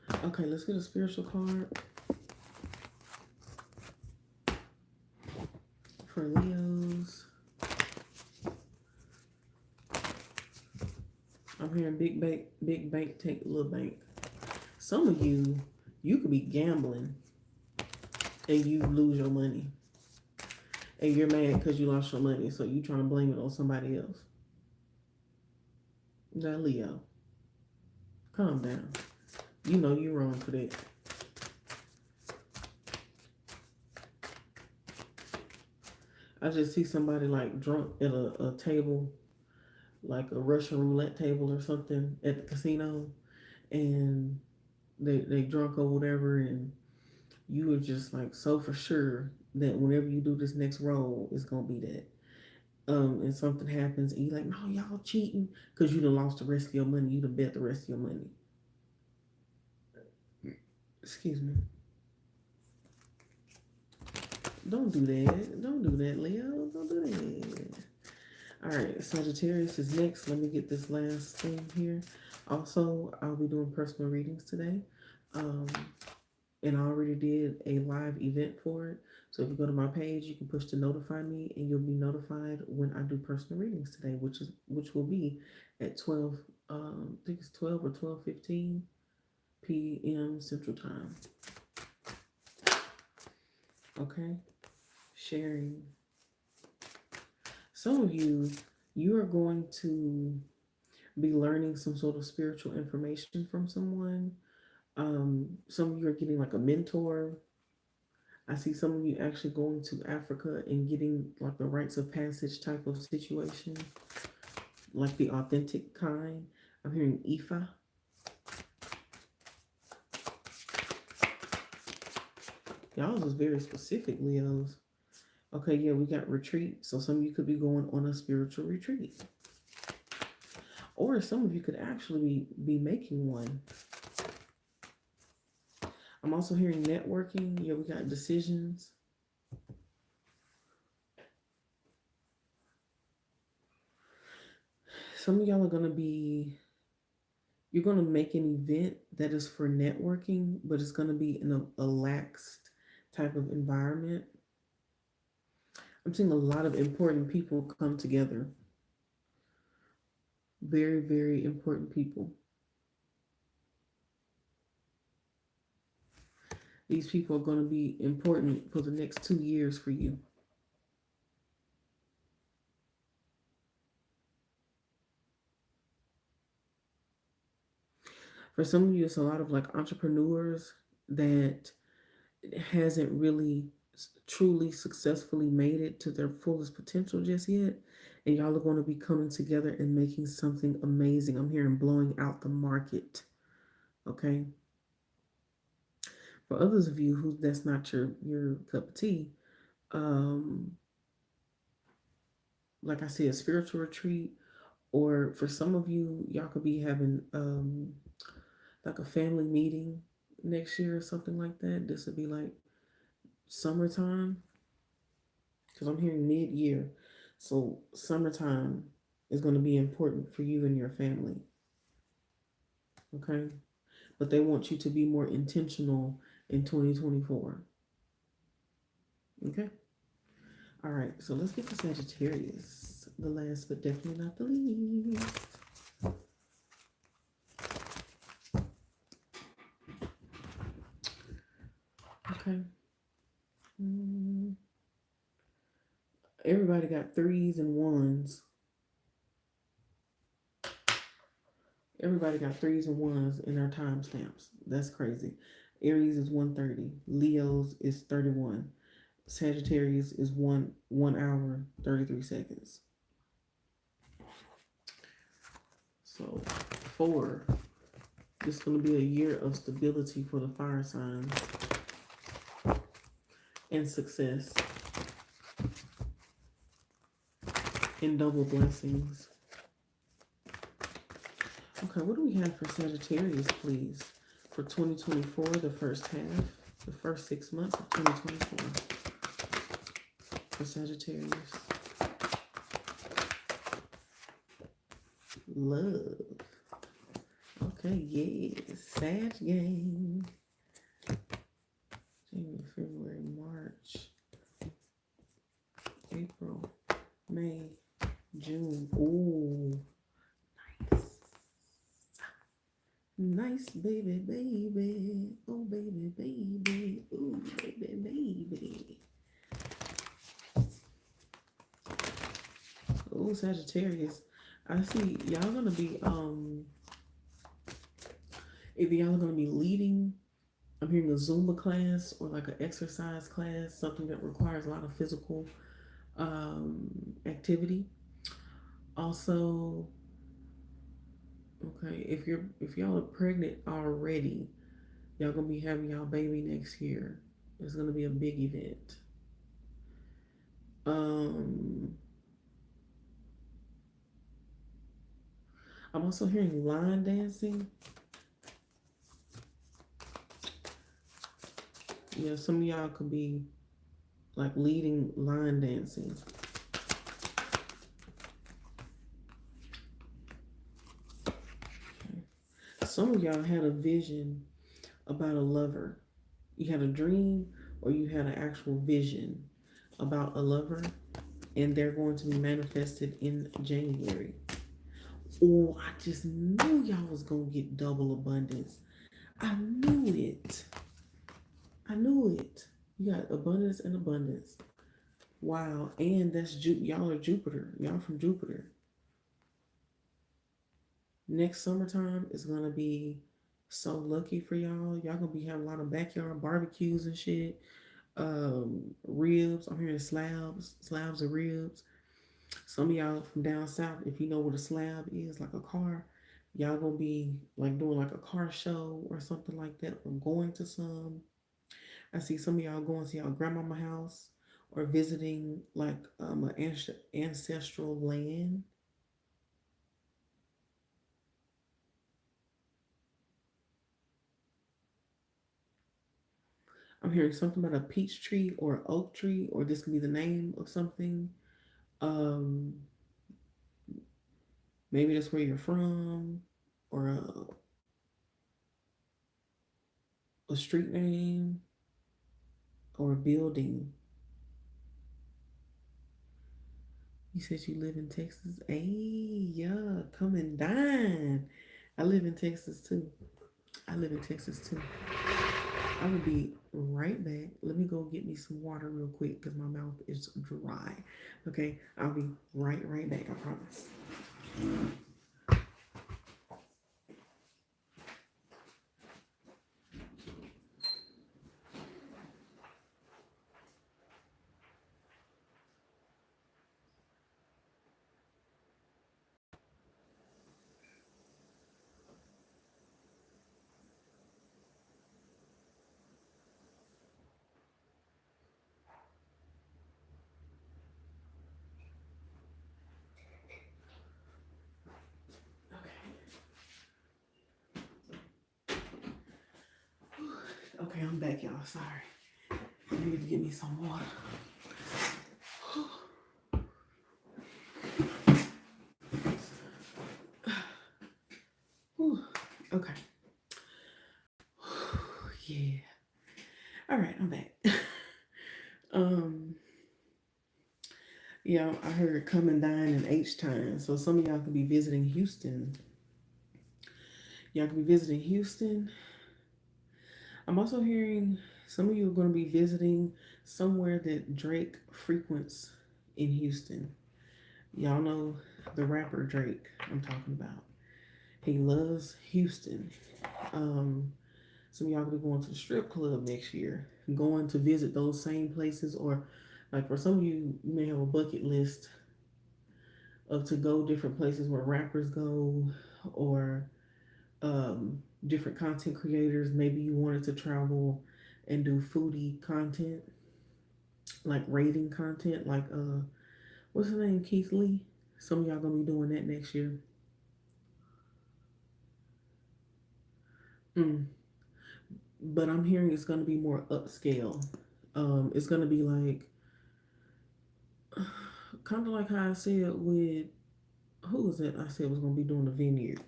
that. Okay, let's get a spiritual card for Leos. I'm hearing big bank take little bank. Some of you could be gambling and you lose your money. And you're mad because you lost your money, so you trying to blame it on somebody else. Now, Leo, calm down. You know you're wrong for that. I just see somebody like drunk at a table, like a Russian roulette table or something at the casino, and they drunk or whatever, and you were just like so for sure that whenever you do this next roll, it's gonna be that. And something happens, and you're like, no, y'all cheating because you done lost the rest of your money. You done bet the rest of your money. Excuse me. Don't do that. Don't do that, Leo. Don't do that. All right, Sagittarius is next. Let me get this last thing here. Also, I'll be doing personal readings today. And I already did a live event for it. So if you go to my page, you can push to notify me, and you'll be notified when I do personal readings today, which will be at 12. I think it's 12 or 12:15 p.m. Central Time. Okay, sharing. Some of you are going to be learning some sort of spiritual information from someone. Some of you are getting like a mentor. I see some of you actually going to Africa and getting like the rites of passage type of situation, like the authentic kind. I'm hearing Ifa. Y'all was very specific, Leos. Okay, yeah, we got retreat. So some of you could be going on a spiritual retreat. Or some of you could actually be making one. I'm also hearing networking. Yeah, we got decisions. Some of y'all are going to be, you're going to make an event that is for networking, but it's going to be in a laxed type of environment. I'm seeing a lot of important people come together. Very, very important people. These people are going to be important for the next 2 years for you. For some of you, it's a lot of like entrepreneurs that hasn't really truly successfully made it to their fullest potential just yet. And y'all are going to be coming together and making something amazing. I'm hearing blowing out the market. Okay. For others of you who that's not your cup of tea, like I said, a spiritual retreat, or for some of you, y'all could be having like a family meeting next year or something like that. This would be like summertime, because I'm hearing mid-year. So summertime is going to be important for you and your family. Okay, but they want you to be more intentional in 2024. Okay. All right, so let's get to Sagittarius, the last but definitely not the least. Okay. Everybody got threes and ones. Everybody got threes and ones in their timestamps. That's crazy. Aries is 1:30. Leo's is 31. Sagittarius is 1 hour 33 seconds. So 4. This is going to be a year of stability for the fire signs and success and double blessings. Okay, what do we have for Sagittarius, please? For 2024, the first half, the first 6 months of 2024 for Sagittarius. Love. Okay, yes. Sag gang. January, February, March, April, May, June. Ooh, nice. Nice, baby, baby. Oh, baby, baby. Ooh, baby, baby. Oh, Sagittarius. I see y'all gonna be if y'all are gonna be leading, I'm hearing a Zumba class or like an exercise class, something that requires a lot of physical activity. Also, okay, if y'all are pregnant already, y'all gonna be having y'all baby next year. It's gonna be a big event. I'm also hearing line dancing. Yeah, some of y'all could be like leading line dancing. Some of y'all had a vision about a lover. You had a dream or you had an actual vision about a lover, and they're going to be manifested in January. Oh, I just knew y'all was going to get double abundance. I knew it. I knew it. You got abundance and abundance. Wow. And that's y'all are Jupiter. Y'all from Jupiter. Next summertime is going to be so lucky for y'all. Y'all going to be having a lot of backyard barbecues and shit. Ribs. I'm hearing slabs of ribs. Some of y'all from down south, if you know what a slab is, like a car, y'all gonna be like doing like a car show or something like that, or going to some. I see some of y'all going to y'all grandmama house or visiting like an ancestral land. I'm hearing something about a peach tree or an oak tree, or this could be the name of something. Um, Maybe that's where you're from, or a street name, or a building. You said you live in Texas. Hey, yeah, come and dine. I live in Texas too. I live in Texas too. I will be right back. Let me go get me some water real quick because my mouth is dry. Okay, I'll be right back. I promise. Okay, I'm back, y'all. Sorry. I need to get me some water. Okay. Yeah. All right, I'm back. Yeah, I heard come and dine in H time. So some of y'all could be visiting Houston. Y'all could be visiting Houston. I'm also hearing some of you are going to be visiting somewhere that Drake frequents in Houston. Y'all know the rapper Drake I'm talking about. He loves Houston. Some of y'all will be going to the strip club next year, going to visit those same places, or like for some of you, you may have a bucket list of to go different places where rappers go, or different content creators. Maybe you wanted to travel and do foodie content, like rating content, like what's his name, Keith Lee. Some of y'all gonna be doing that next year. But I'm hearing it's gonna be more upscale. It's gonna be like kind of like how I said with who was it? I said was gonna be doing the vineyard.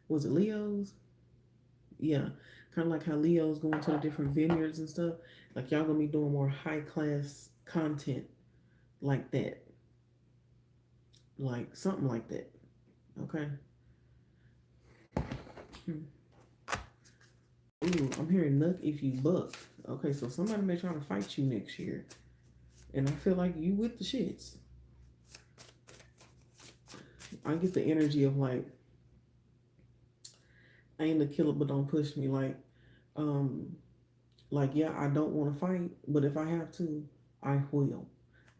Was it Leo's? Yeah, kind of like how Leo's going to the different vineyards and stuff. Like y'all gonna be doing more high class content like that, like something like that. Okay. Ooh, I'm hearing nuck if you buck. Okay, so somebody may try to fight you next year, and I feel like you with the shits. I get the energy of I ain't a killer, but don't push me. Um, yeah, I don't want to fight, but if I have to, I will.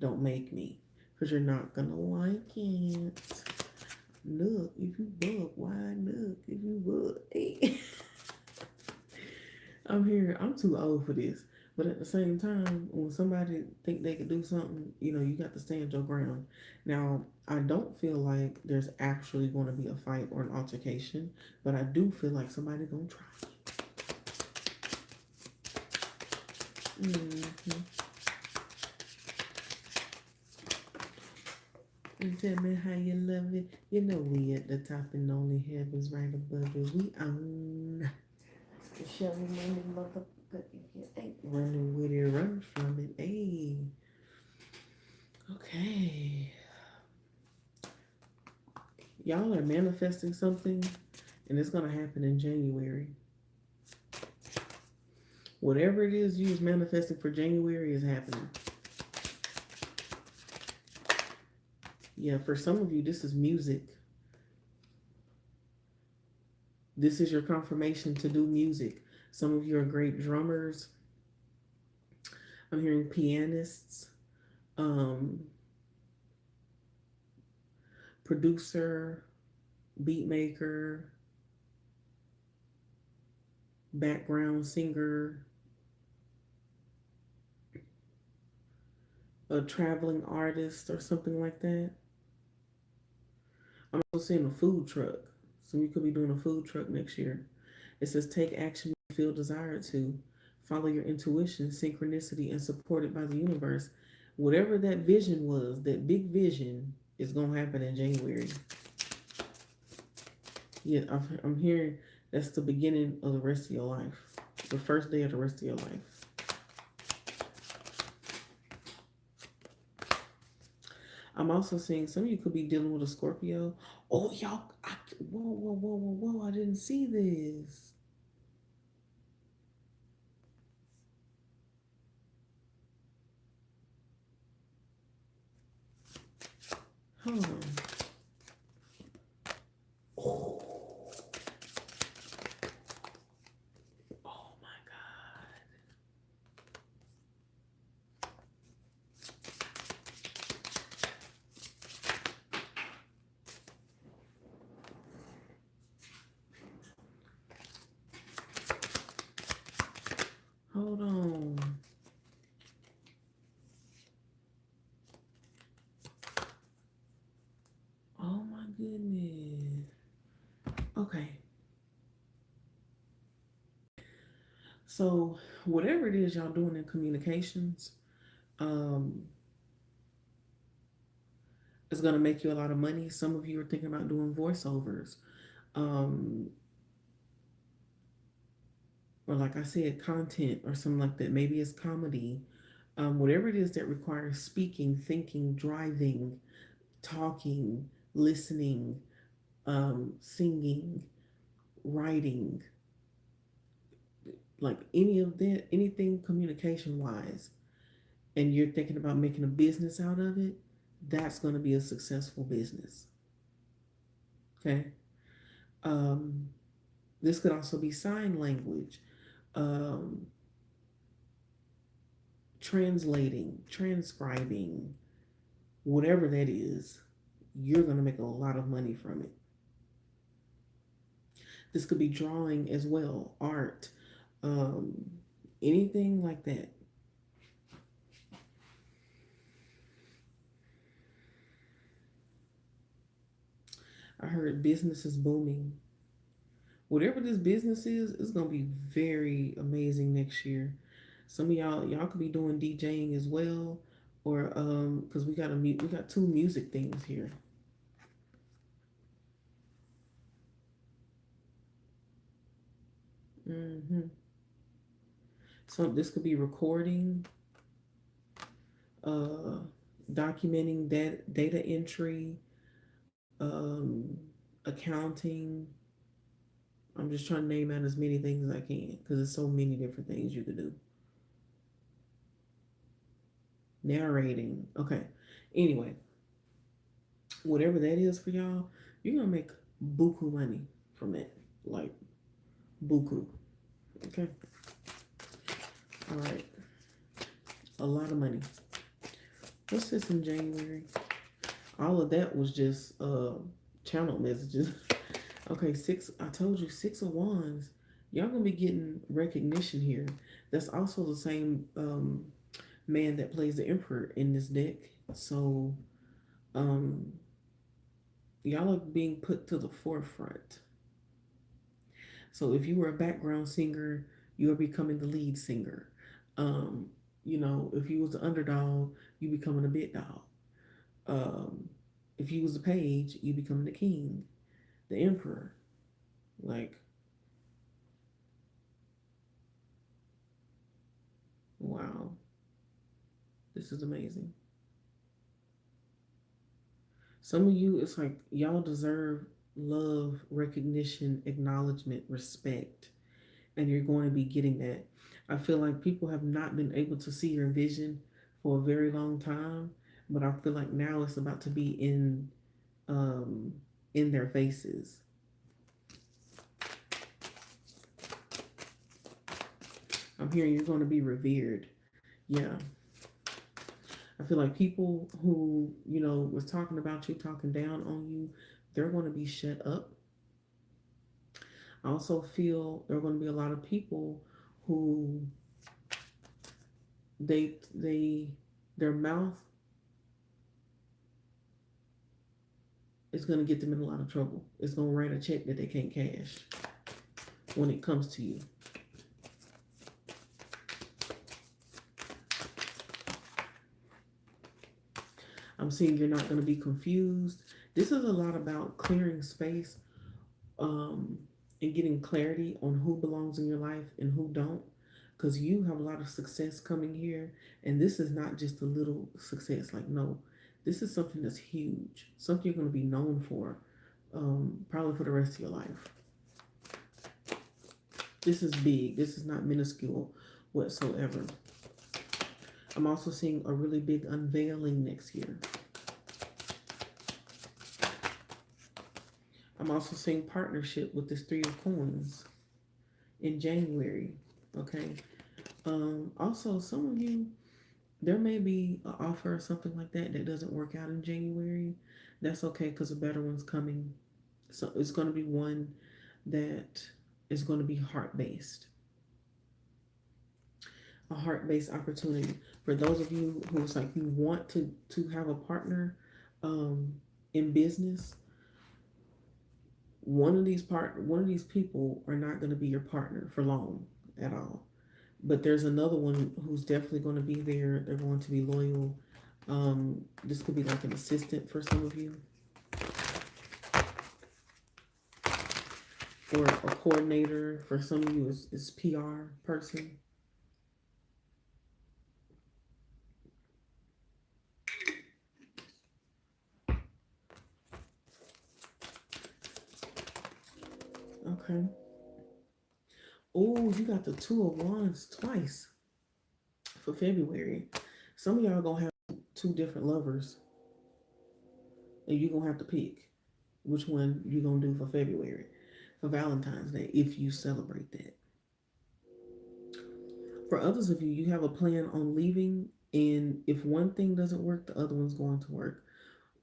Don't make me, because you're not gonna like it. Look, if you bug, why look if you bug? Hey. I'm here. I'm too old for this, but at the same time, when somebody think they could do something, you got to stand your ground. Now, I don't feel like there's actually going to be a fight or an altercation, but I do feel like somebody gonna try. Mm-hmm. And tell me how you love it. You know we at the top and only heaven's right above it. We own. Show me money, motherfucker. If you ain't running with it, run from it. Hey. Okay. Y'all are manifesting something, and it's gonna happen in January. Whatever it is you was manifesting for January is happening. Yeah, for some of you, this is music. This is your confirmation to do music. Some of you are great drummers. I'm hearing pianists, producer, beat maker, background singer, a traveling artist or something like that. I'm also seeing a food truck. So you could be doing a food truck next year. It says take action you feel desired to. Follow your intuition, synchronicity, and supported by the universe. Whatever that vision was, that big vision, is going to happen in January. Yeah, I'm hearing that's the beginning of the rest of your life. The first day of the rest of your life. I'm also seeing some of you could be dealing with a Scorpio. Oh, y'all, whoa, I didn't see this. Huh. Oh. Oh my God. Hold on. Oh my goodness. Okay. So whatever it is y'all doing in communications, um, is going to make you a lot of money. Some of you are thinking about doing voiceovers, um, or like I said, content or something like that. Maybe it's comedy. Whatever it is that requires speaking, thinking, driving, talking, listening, singing, writing, like any of that, anything communication wise, and you're thinking about making a business out of it, that's going to be a successful business. Okay. Um, this could also be sign language, um, translating, transcribing, whatever that is, you're going to make a lot of money from it. This could be drawing as well, art, um, anything like that. I heard business is booming. Whatever this business is, it's gonna be very amazing next year. Some of y'all could be doing DJing as well, or because we got two music things here. hmm So this could be recording, uh, documenting that data entry, accounting. I'm just trying to name out as many things as I can because there's so many different things you could do. Narrating. Okay. Anyway, whatever that is for y'all, you're gonna make buku money from that. Like buku. Okay. All right. A lot of money. What's this in January? All of that was just channel messages. Okay, six. I told you 6 of Wands. Y'all gonna be getting recognition here. That's also the same man that plays the Emperor in this deck. So um, y'all are being put to the forefront. So if you were a background singer, you are becoming the lead singer. Um, if you was the underdog, you becoming a big dog. Um, if you was the page, you becoming the king, the emperor. Like, wow, this is amazing. Some of you, it's like y'all deserve love, recognition, acknowledgement, respect, and you're going to be getting that. I feel like people have not been able to see your vision for a very long time, but I feel like now it's about to be um, in their faces. I'm hearing you're going to be revered. Yeah, I feel like people who was talking about you, talking down on you, they're going to be shut up. I also feel there are going to be a lot of people who they their mouth is going to get them in a lot of trouble. It's going to write a check that they can't cash when it comes to you. I'm seeing you're not going to be confused. This is a lot about clearing space um, and getting clarity on who belongs in your life and who don't. Because you have a lot of success coming here. And this is not just a little success. Like, no, this is something that's huge. Something you're going to be known for probably for the rest of your life. This is big. This is not minuscule whatsoever. I'm also seeing a really big unveiling next year. I'm also seeing partnership with this Three of Coins in January. Okay. Also, some of you, there may be an offer or something like that that doesn't work out in January. That's okay because a better one's coming. So it's going to be one that is going to be heart based. A heart based opportunity for those of you who's like you want to have a partner in business. One of these people are not going to be your partner for long at all. But there's another one who's definitely going to be there. They're going to be loyal. This could be like an assistant for some of you, or a coordinator for some of you is PR person. Okay. Oh, you got the Two of Wands twice for February. Some of y'all gonna have two different lovers, and you gonna have to pick which one you gonna do for February, for Valentine's Day, if you celebrate that. For others of you, you have a plan on leaving, and if one thing doesn't work, the other one's going to work.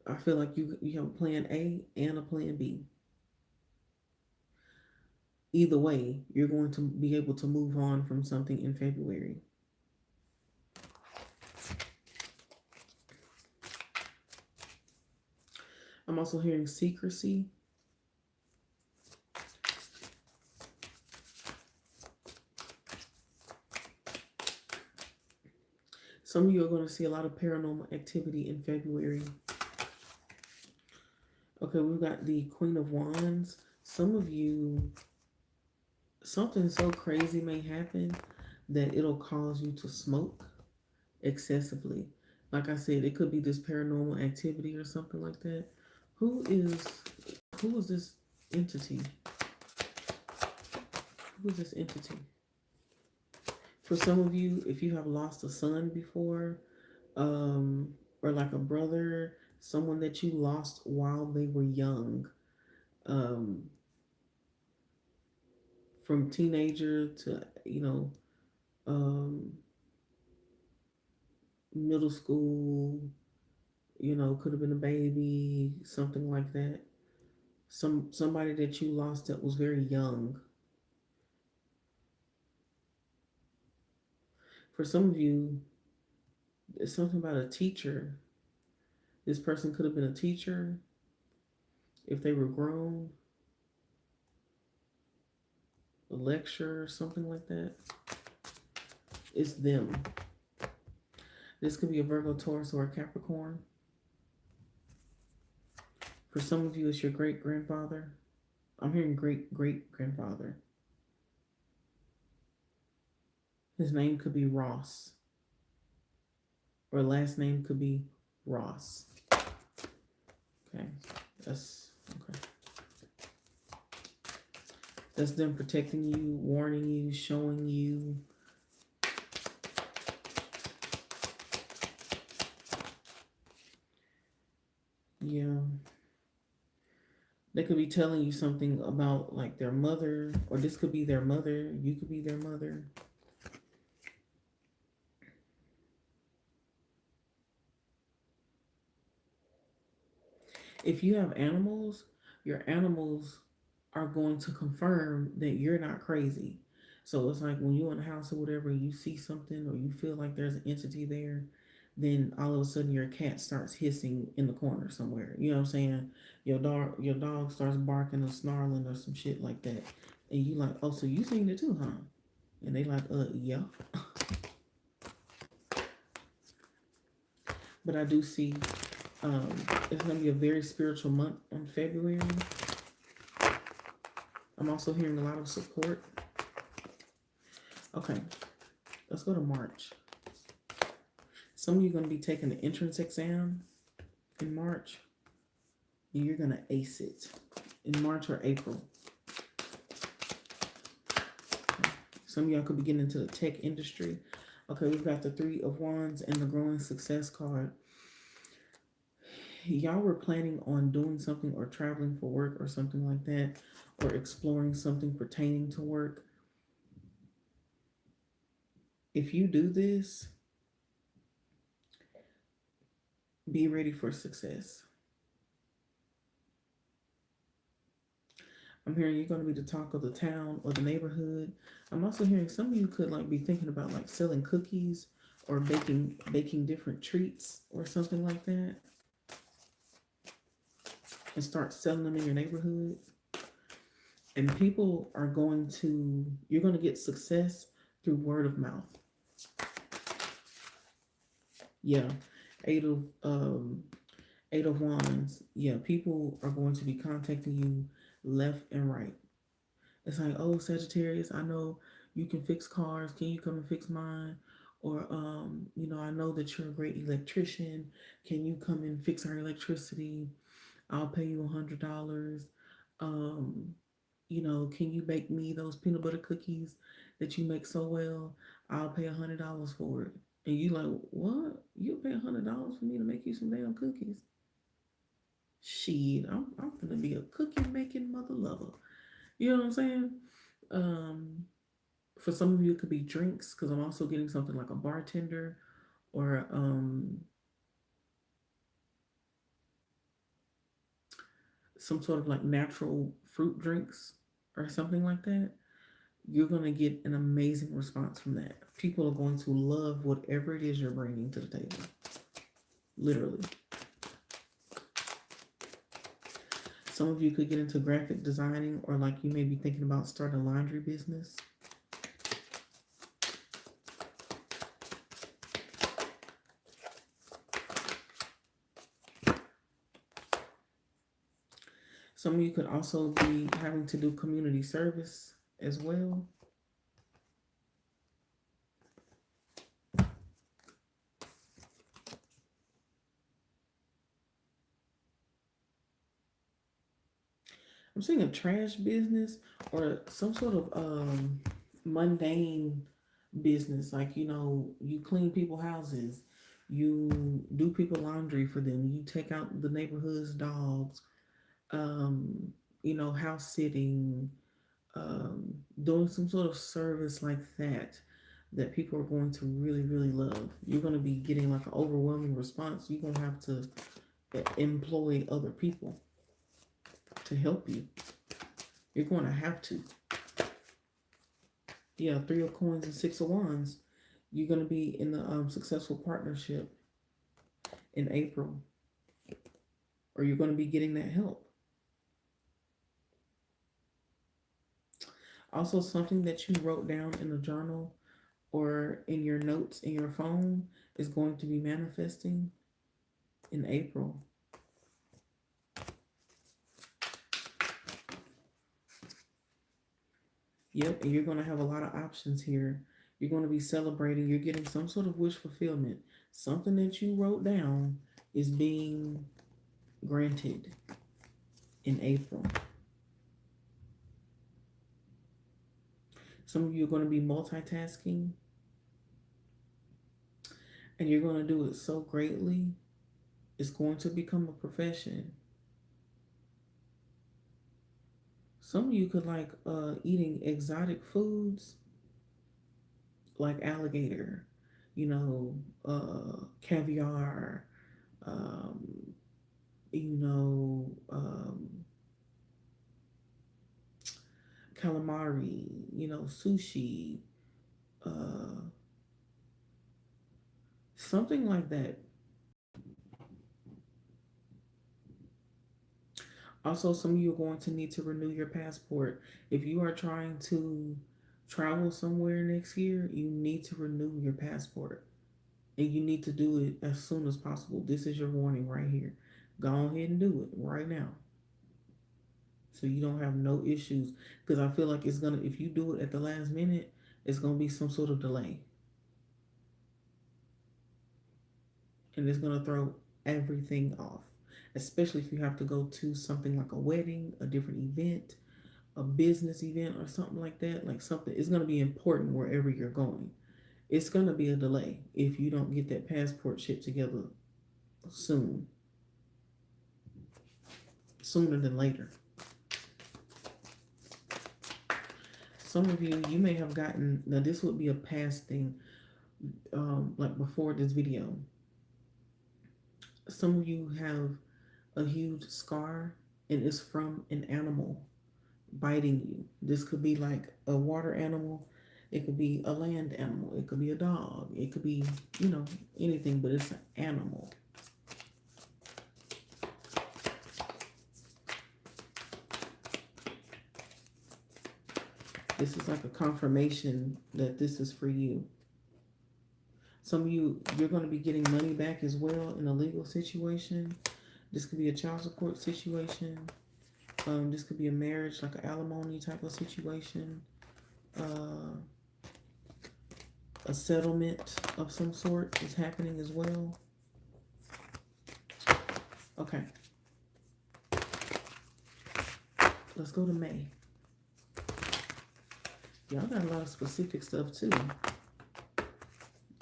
I feel like you have a plan A and a plan B. Either way, you're going to be able to move on from something in February. I'm also hearing secrecy. Some of you are going to see a lot of paranormal activity in February. Okay, we've got the Queen of Wands. Some of you, something so crazy may happen that it'll cause you to smoke excessively. Like I said, it could be this paranormal activity or something like that. Who is who is this entity? Who is this entity? For some of you, if you have lost a son before, or like a brother, someone that you lost while they were young, um, from teenager to um, middle school, could have been a baby, something like that. Somebody that you lost that was very young. For some of you, it's something about a teacher. This person could have been a teacher if they were grown, a lecturer, something like that. It's them. This could be a Virgo, Taurus, or a Capricorn. For some of you, it's your great grandfather. I'm hearing great great grandfather. His name could be Ross, or last name could be Ross. Okay, that's okay. That's them protecting you, warning you, showing you. Yeah. They could be telling you something about like their mother, or this could be their mother. You could be their mother. If you have animals, your animals are going to confirm that you're not crazy. So it's like when you're in a house or whatever, you see something or you feel like there's an entity there, then all of a sudden your cat starts hissing in the corner somewhere. You know what I'm saying? Your dog starts barking or snarling or some shit like that. And you like, oh, so you seen it too, huh? And they like, yeah. But I do see it's gonna be a very spiritual month in February. I'm also hearing a lot of support. Okay, let's go to March. Some of you are going to be taking the entrance exam in March, and you're going to ace it in March or April. Okay. Some of y'all could be getting into the tech industry. Okay, we've got the Three of Wands and the Growing Success card. Y'all were planning on doing something or traveling for work or something like that, or exploring something pertaining to work. If you do this, be ready for success. I'm hearing you're going to be the talk of the town or the neighborhood. I'm also hearing some of you could like be thinking about like selling cookies or baking different treats or something like that, and start selling them in your neighborhood. And people are going to, you're going to get success through word of mouth. Yeah. Eight of um Eight of Wands. Yeah, people are going to be contacting you left and right. It's like, oh, Sagittarius, I know you can fix cars. Can you come and fix mine? Or, I know that you're a great electrician. Can you come and fix our electricity? I'll pay you $100. Um, can you bake me those peanut butter cookies that you make so well? I'll pay $100 for it. And you like, what? You'll pay $100 for me to make you some damn cookies? Shit, I'm gonna be a cookie making mother lover. You know what I'm saying? Um, for some of you, it could be drinks because I'm also getting something like a bartender or some sort of like natural fruit drinks or something like that. You're going to get an amazing response from that. People are going to love whatever it is you're bringing to the table. Literally. Some of you could get into graphic designing, or like you may be thinking about starting a laundry business. Some of you could also be having to do community service as well. I'm seeing a trash business or some sort of mundane business. Like, you clean people houses, you do people laundry for them, you take out the neighborhood's dogs, house sitting, doing some sort of service like that people are going to really, really love. You're going to be getting like an overwhelming response. You're going to have to employ other people to help you. You're going to have to. Yeah, 3 of Coins and 6 of Wands. You're going to be in the successful partnership in April, or you're going to be getting that help. Also, something that you wrote down in a journal or in your notes in your phone is going to be manifesting in April. Yep, and you're going to have a lot of options here. You're going to be celebrating. You're getting some sort of wish fulfillment. Something that you wrote down is being granted in April. Some of you are going to be multitasking, and you're going to do it so greatly, it's going to become a profession. Some of you could like eating exotic foods like alligator, caviar, um, you know, um, calamari, sushi, something like that. Also, some of you are going to need to renew your passport. If you are trying to travel somewhere next year, you need to renew your passport. And you need to do it as soon as possible. This is your warning right here. Go ahead and do it right now, so you don't have no issues. Because I feel like if you do it at the last minute, it's gonna be some sort of delay. And it's gonna throw everything off. Especially if you have to go to something like a wedding, a different event, a business event or something like that. Like something, it's gonna be important wherever you're going. It's gonna be a delay if you don't get that passport shit together soon. Sooner than later. Some of you may have gotten, now this would be a past thing, like before this video. Some of you have a huge scar and it's from an animal biting you. This could be like a water animal, it could be a land animal, it could be a dog, it could be, anything, but it's an animal. This is like a confirmation that this is for you. Some of you, you're going to be getting money back as well in a legal situation. This could be a child support situation. This could be a marriage, like an alimony type of situation. A settlement of some sort is happening as well. Okay. Let's go to May. Y'all got a lot of specific stuff too.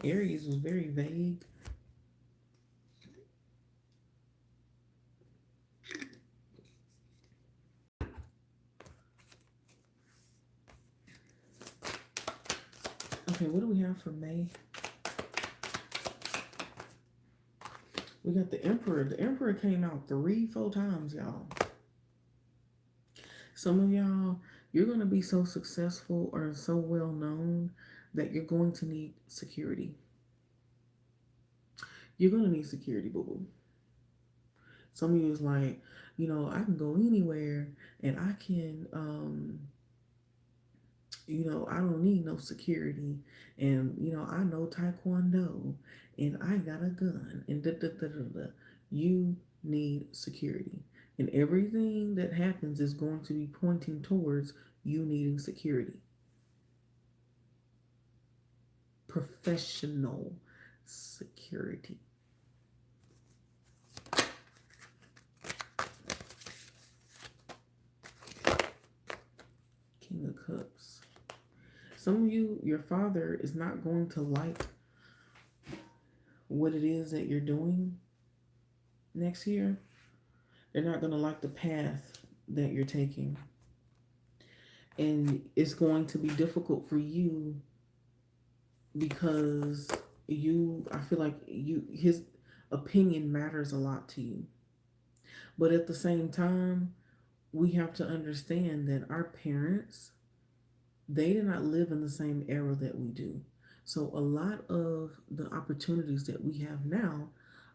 Aries was very vague. Okay, what do we have for May? We got the Emperor. The Emperor came out 3-4 times, y'all. Some of y'all, you're going to be so successful or so well known that you're going to need security. You're going to need security, boo-boo. Some of you is like, you know, I can go anywhere and I can, you know, I don't need no security. And, you know, I know Taekwondo and I got a gun and da da da da da. You need security. And everything that happens is going to be pointing towards you needing security. Professional security. King of Cups. Some of you, your father is not going to like what it is that you're doing next year. They're not going to like the path that you're taking. And it's going to be difficult for you because I feel like his opinion matters a lot to you. But at the same time, we have to understand that our parents, they did not live in the same era that we do. So a lot of the opportunities that we have now,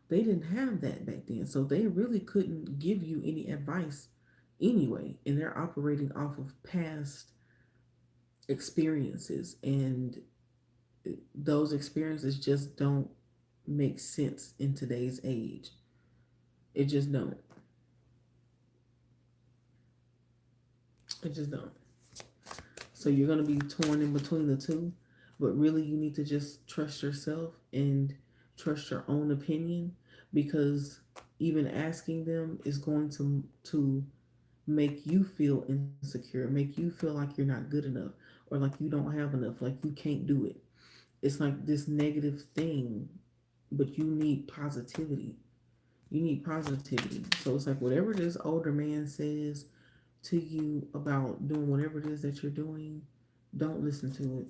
they didn't have that back then. So they really couldn't give you any advice anyway. And they're operating off of past experiences. And those experiences just don't make sense in today's age. It just don't. It just don't. So you're going to be torn in between the two. But really, you need to just trust yourself and trust your own opinion, because even asking them is going to make you feel insecure, make you feel like you're not good enough, or like you don't have enough, like you can't do it. It's like this negative thing, but you need positivity. You need positivity. So it's like whatever this older man says to you about doing whatever it is that you're doing, don't listen to it.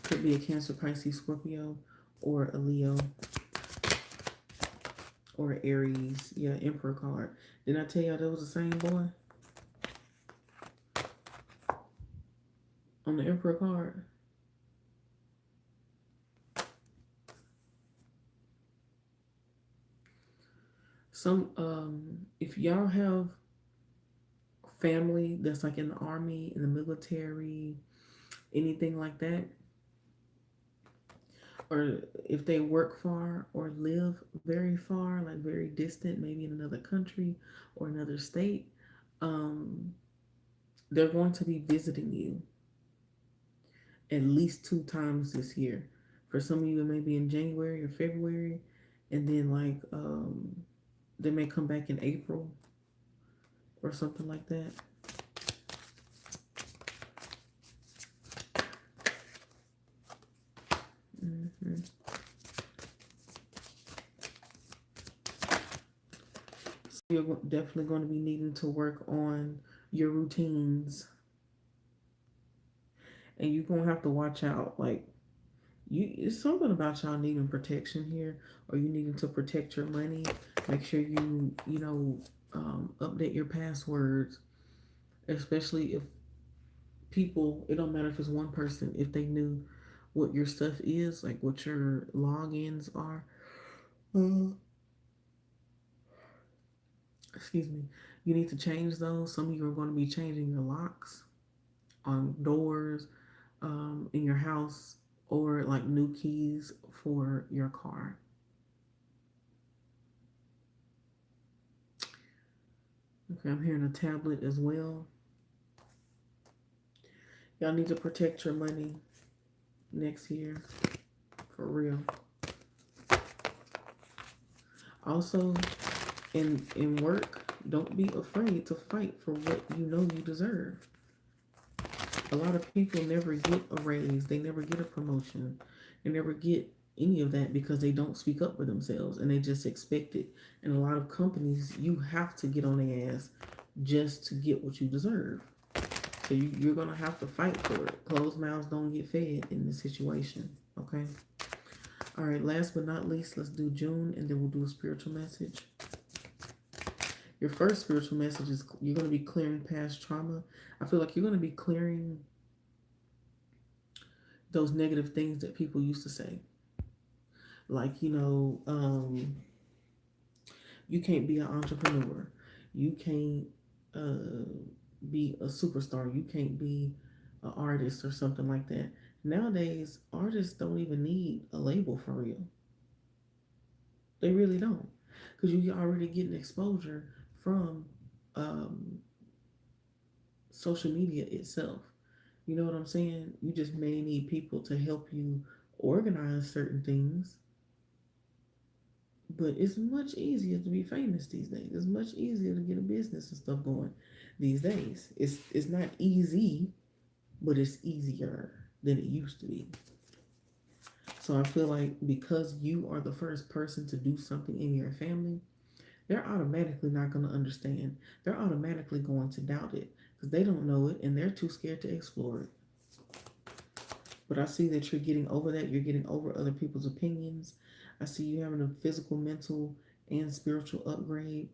Could be a Cancer, Pisces, Scorpio, or a Leo, or Aries. Yeah, Emperor card. Didn't I tell y'all that was the same boy? On the Emperor card. If y'all have family that's like in the army, in the military, anything like that, or if they work far or live very far, like very distant, maybe in another country or another state, they're going to be visiting you at least 2 times this year. For some of you, it may be in January or February, and then like they may come back in April or something like that. So you're definitely going to be needing to work on your routines. And you're going to have to watch out. Like, it's something about y'all needing protection here, or you needing to protect your money. Make sure you update your passwords, especially if people, it don't matter if it's one person, if they knew what your stuff is, like what your logins are. excuse me, you need to change those. Some of you are going to be changing your locks on doors, in your house, or like new keys for your car. Okay, I'm hearing a tablet as well. Y'all need to protect your money next year, for real. Also, in work, don't be afraid to fight for what you know you deserve. A lot of people never get a raise, they never get a promotion, they never get any of that because they don't speak up for themselves and they just expect it. In a lot of companies, you have to get on their ass just to get what you deserve. So you're gonna have to fight for it. Closed mouths don't get fed in this situation. Okay. All right. Last but not least, let's do June, and then we'll do a spiritual message. Your first spiritual message is you're gonna be clearing past trauma. I feel like you're gonna be clearing those negative things that people used to say, like you can't be an entrepreneur, you can't uh, be a superstar, you can't be an artist or something like that. Nowadays, artists don't even need a label for real. They really don't, because you already getting exposure from um, social media itself. You know what I'm saying? You just may need people to help you organize certain things, but it's much easier to be famous these days. It's much easier to get a business and stuff going these days. It's not easy, but it's easier than it used to be. So I feel like because you are the first person to do something in your family, they're automatically not going to understand. They're automatically going to doubt it because they don't know it and they're too scared to explore it. But I see that you're getting over that. You're getting over other people's opinions. I see you having a physical, mental, and spiritual upgrade.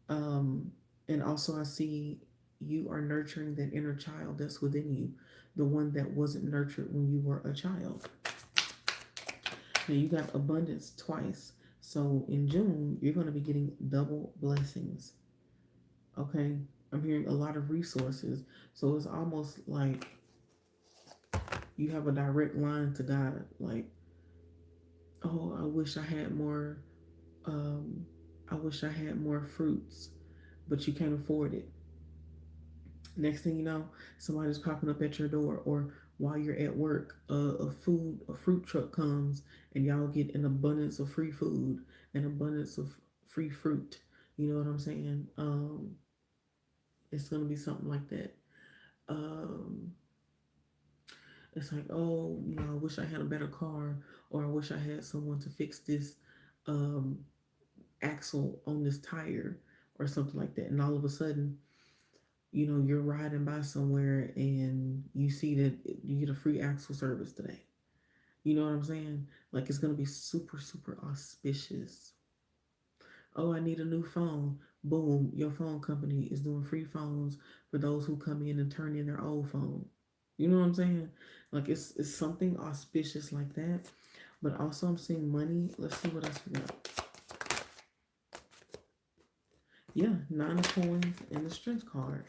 Um, and also, I see you are nurturing that inner child that's within you, the one that wasn't nurtured when you were a child. Now, you got abundance twice. So in June, you're going to be getting double blessings. Okay? I'm hearing a lot of resources. So it's almost like you have a direct line to God. Like, oh, um, I wish I had more fruits, but you can't afford it. Next thing you know, somebody's popping up at your door, or while you're at work, a fruit truck comes, and y'all get an abundance of free food, an abundance of free fruit. You know what I'm saying? It's gonna be something like that. Um, it's like, oh, I wish I had a better car, or I wish I had someone to fix this um, axle on this tire, or something like that. And all of a sudden, you're riding by somewhere and you see that you get a free axle service today. You know what I'm saying? Like it's gonna be super, super auspicious. Oh, I need a new phone. Boom, your phone company is doing free phones for those who come in and turn in their old phone. You know what I'm saying? Like it's something auspicious like that. But also I'm seeing money. Let's see what else we got. Yeah, 9 of coins and the strength card.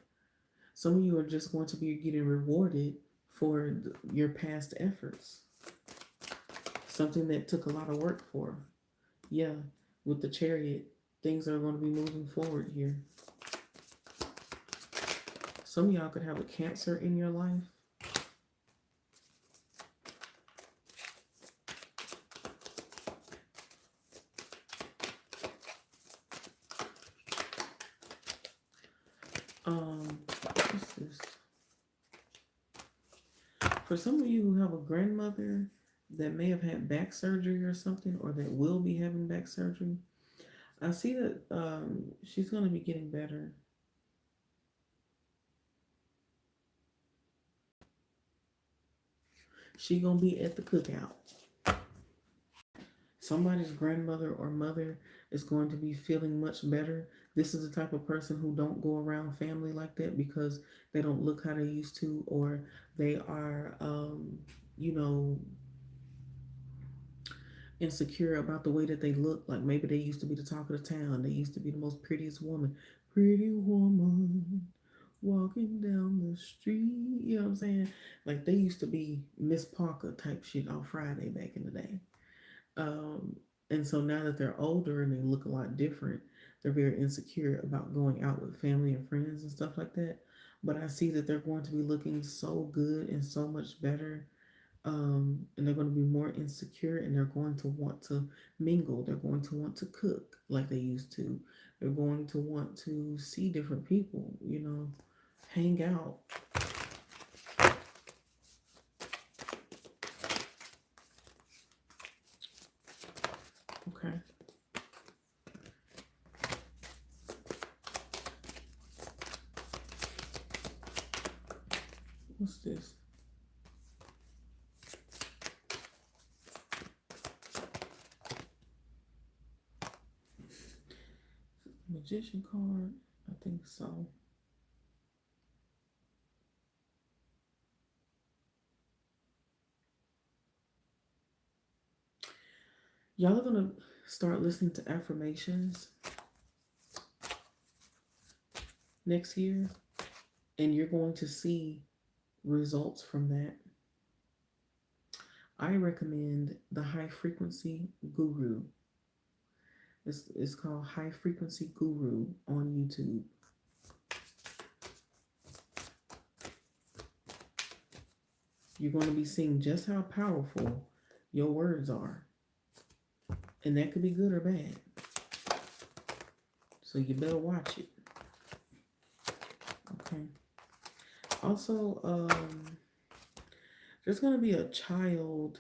Some of you are just going to be getting rewarded for your past efforts. Something that took a lot of work for. Yeah, with the chariot, things are going to be moving forward here. Some of y'all could have a Cancer in your life. What's this? For some of you who have a grandmother that may have had back surgery or something, or that will be having back surgery, I see that she's going to be getting better. She going to be at the cookout. Somebody's grandmother or mother is going to be feeling much better. This is the type of person who don't go around family like that because they don't look how they used to, or they are, you know, insecure about the way that they look. Like maybe they used to be the talk of the town. They used to be the most prettiest woman, pretty woman walking down the street. You know what I'm saying? Like they used to be Miss Parker type shit on Friday back in the day. Um, and so now that they're older and they look a lot different, they're very insecure about going out with family and friends and stuff like that. But I see that they're going to be looking so good and so much better. And they're going to be more insecure and they're going to want to mingle. They're going to want to cook like they used to. They're going to want to see different people, hang out. Okay. What's this? Magician card? I think so. Y'all are going to start listening to affirmations next year, and you're going to see results from that. I recommend the High Frequency Guru. It's called High Frequency Guru on YouTube. You're going to be seeing just how powerful your words are. And that could be good or bad. So you better watch it. Okay. Also, there's going to be a child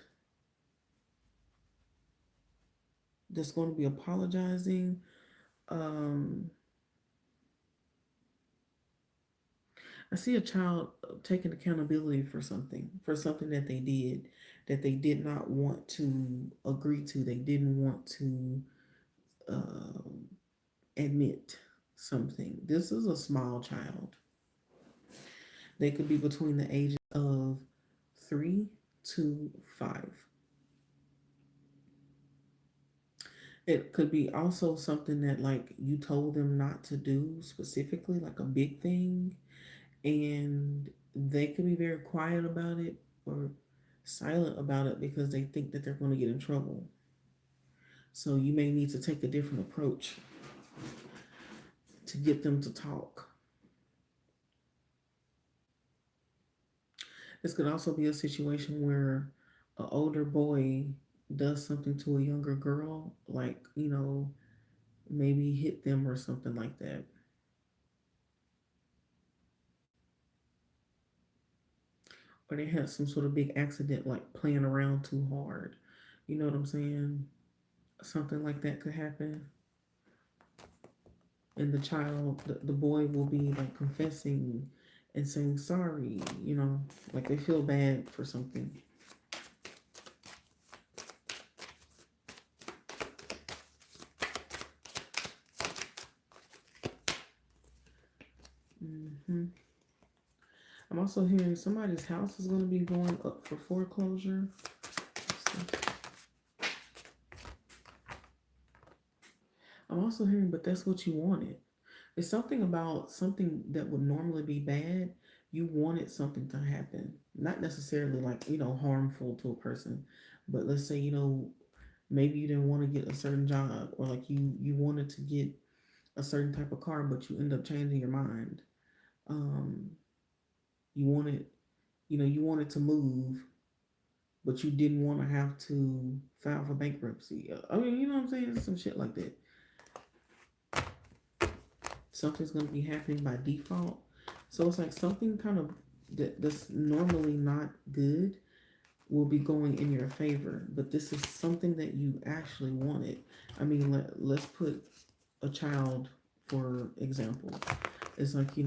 that's going to be apologizing. I see a child taking accountability for something that they did not want to agree to. They didn't want to admit something. This is a small child. They could be between the ages of 3 to 5. It could be also something that like you told them not to do specifically, like a big thing, and they could be very quiet about it or silent about it because they think that they're going to get in trouble. So you may need to take a different approach to get them to talk. This could also be a situation where an older boy does something to a younger girl, like, maybe hit them or something like that. Or they had some sort of big accident, like playing around too hard. You know what I'm saying? Something like that could happen. And the boy will be like confessing and saying sorry, like they feel bad for something. hmm I'm also hearing somebody's house is going to be going up for foreclosure. I'm also hearing, but that's what you wanted. It's something about something that would normally be bad. You wanted something to happen, not necessarily like, harmful to a person, but let's say, maybe you didn't want to get a certain job, or like you wanted to get a certain type of car, but you end up changing your mind. Um, you wanted, you wanted to move, but you didn't want to have to file for bankruptcy. I mean, you know what I'm saying? Some shit like that. Something's going to be happening by default. So it's like something kind of that's normally not good will be going in your favor, but this is something that you actually wanted. I mean, let's put a child for example. It's like, you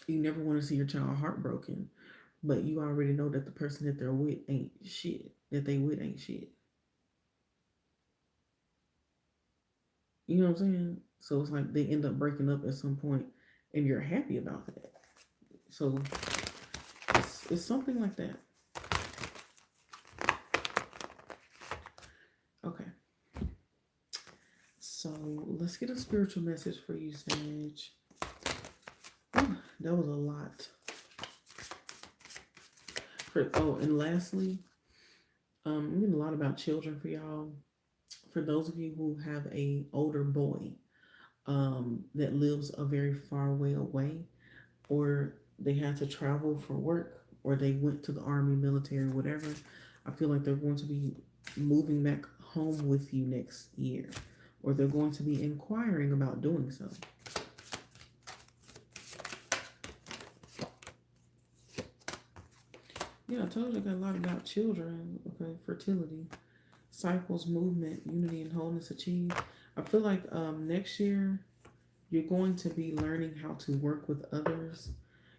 never want to see your child heartbroken, but you already know that the person that they're with ain't shit. That they with ain't shit. You know what I'm saying? So it's like they end up breaking up at some point, and you're happy about that. So it's something like that. Okay. So let's get a spiritual message for you, Sag. Whew, that was a lot. And lastly, I'm getting a lot about children for y'all. For those of you who have a older boy that lives a very far way away, or they had to travel for work, or they went to the army, military, whatever, I feel like they're going to be moving back home with you next year, or they're going to be inquiring about doing so. Yeah, I told you I got a lot about children. Okay, fertility, cycles, movement, unity, and wholeness achieved. I feel like next year you're going to be learning how to work with others.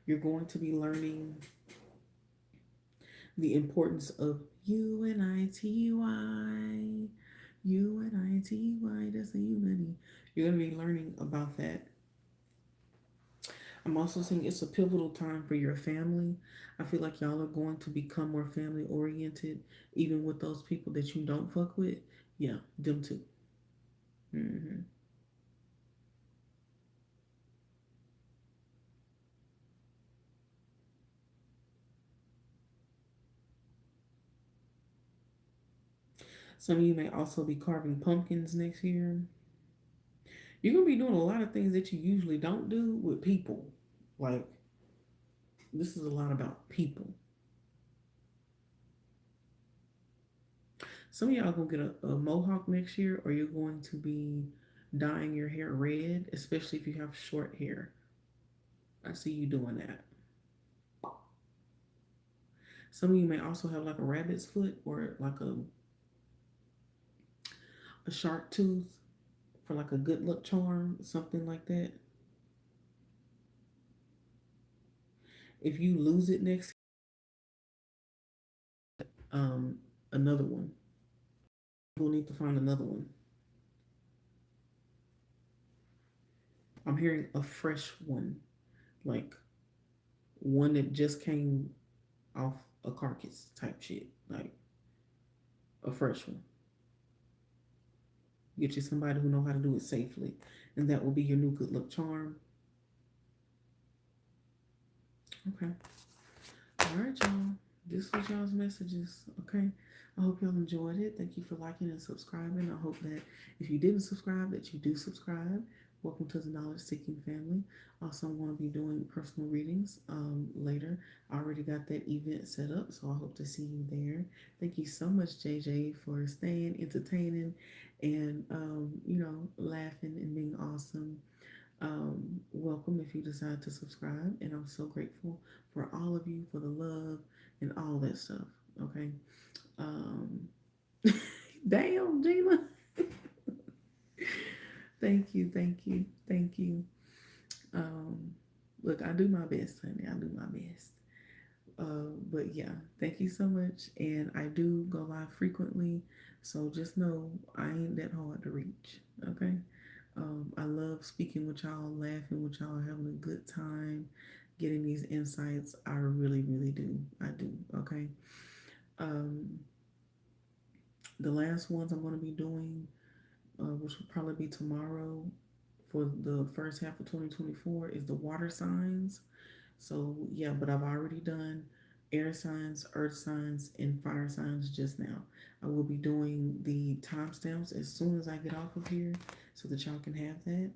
You're going to be learning the importance of unity. Unity, that's a unity. You're going to be learning about that. I'm also saying it's a pivotal time for your family. I feel like y'all are going to become more family oriented, even with those people that you don't fuck with. Yeah, them too. hmm Some of you may also be carving pumpkins next year. You're gonna be doing a lot of things that you usually don't do with people. Like, this is a lot about people. Some of y'all gonna get a mohawk next year, or you're going to be dyeing your hair red, especially if you have short hair. I see you doing that. Some of you may also have like a rabbit's foot or like a shark tooth for like a good luck charm, something like that. If you lose it next, um, another one. You'll need to find another one. I'm hearing a fresh one, like one that just came off a carcass type shit, like a fresh one. Get you somebody who know how to do it safely, and that will be your new good luck charm. Okay. All right, y'all. This was y'all's messages. Okay. I hope y'all enjoyed it. Thank you for liking and subscribing. I hope that if you didn't subscribe, that you do subscribe. Welcome to the Knowledge Seeking family. Also, I'm going to be doing personal readings later. I already got that event set up, so I hope to see you there. Thank you so much, JJ, for staying, entertaining, and laughing and being awesome. Welcome if you decide to subscribe, and I'm so grateful for all of you for the love and all that stuff. Okay. Um, damn, Gina. Thank you, thank you, thank you. Um, Look, I do my best, honey. I do my best. But yeah, thank you so much. And I do go live frequently, so just know I ain't that hard to reach. Okay. I love speaking with y'all, laughing with y'all, having a good time, getting these insights. I really, really do. I do. Okay. Um, the last ones I'm going to be doing, which will probably be tomorrow for the first half of 2024, is the water signs. So, yeah, but I've already done air signs, earth signs, and fire signs just now. I will be doing the timestamps as soon as I get off of here so that y'all can have that.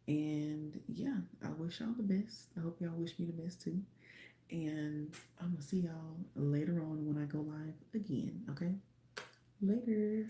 And yeah, I wish y'all the best. I hope y'all wish me the best too. And I'm going to see y'all later on when I go live again. Okay? Later.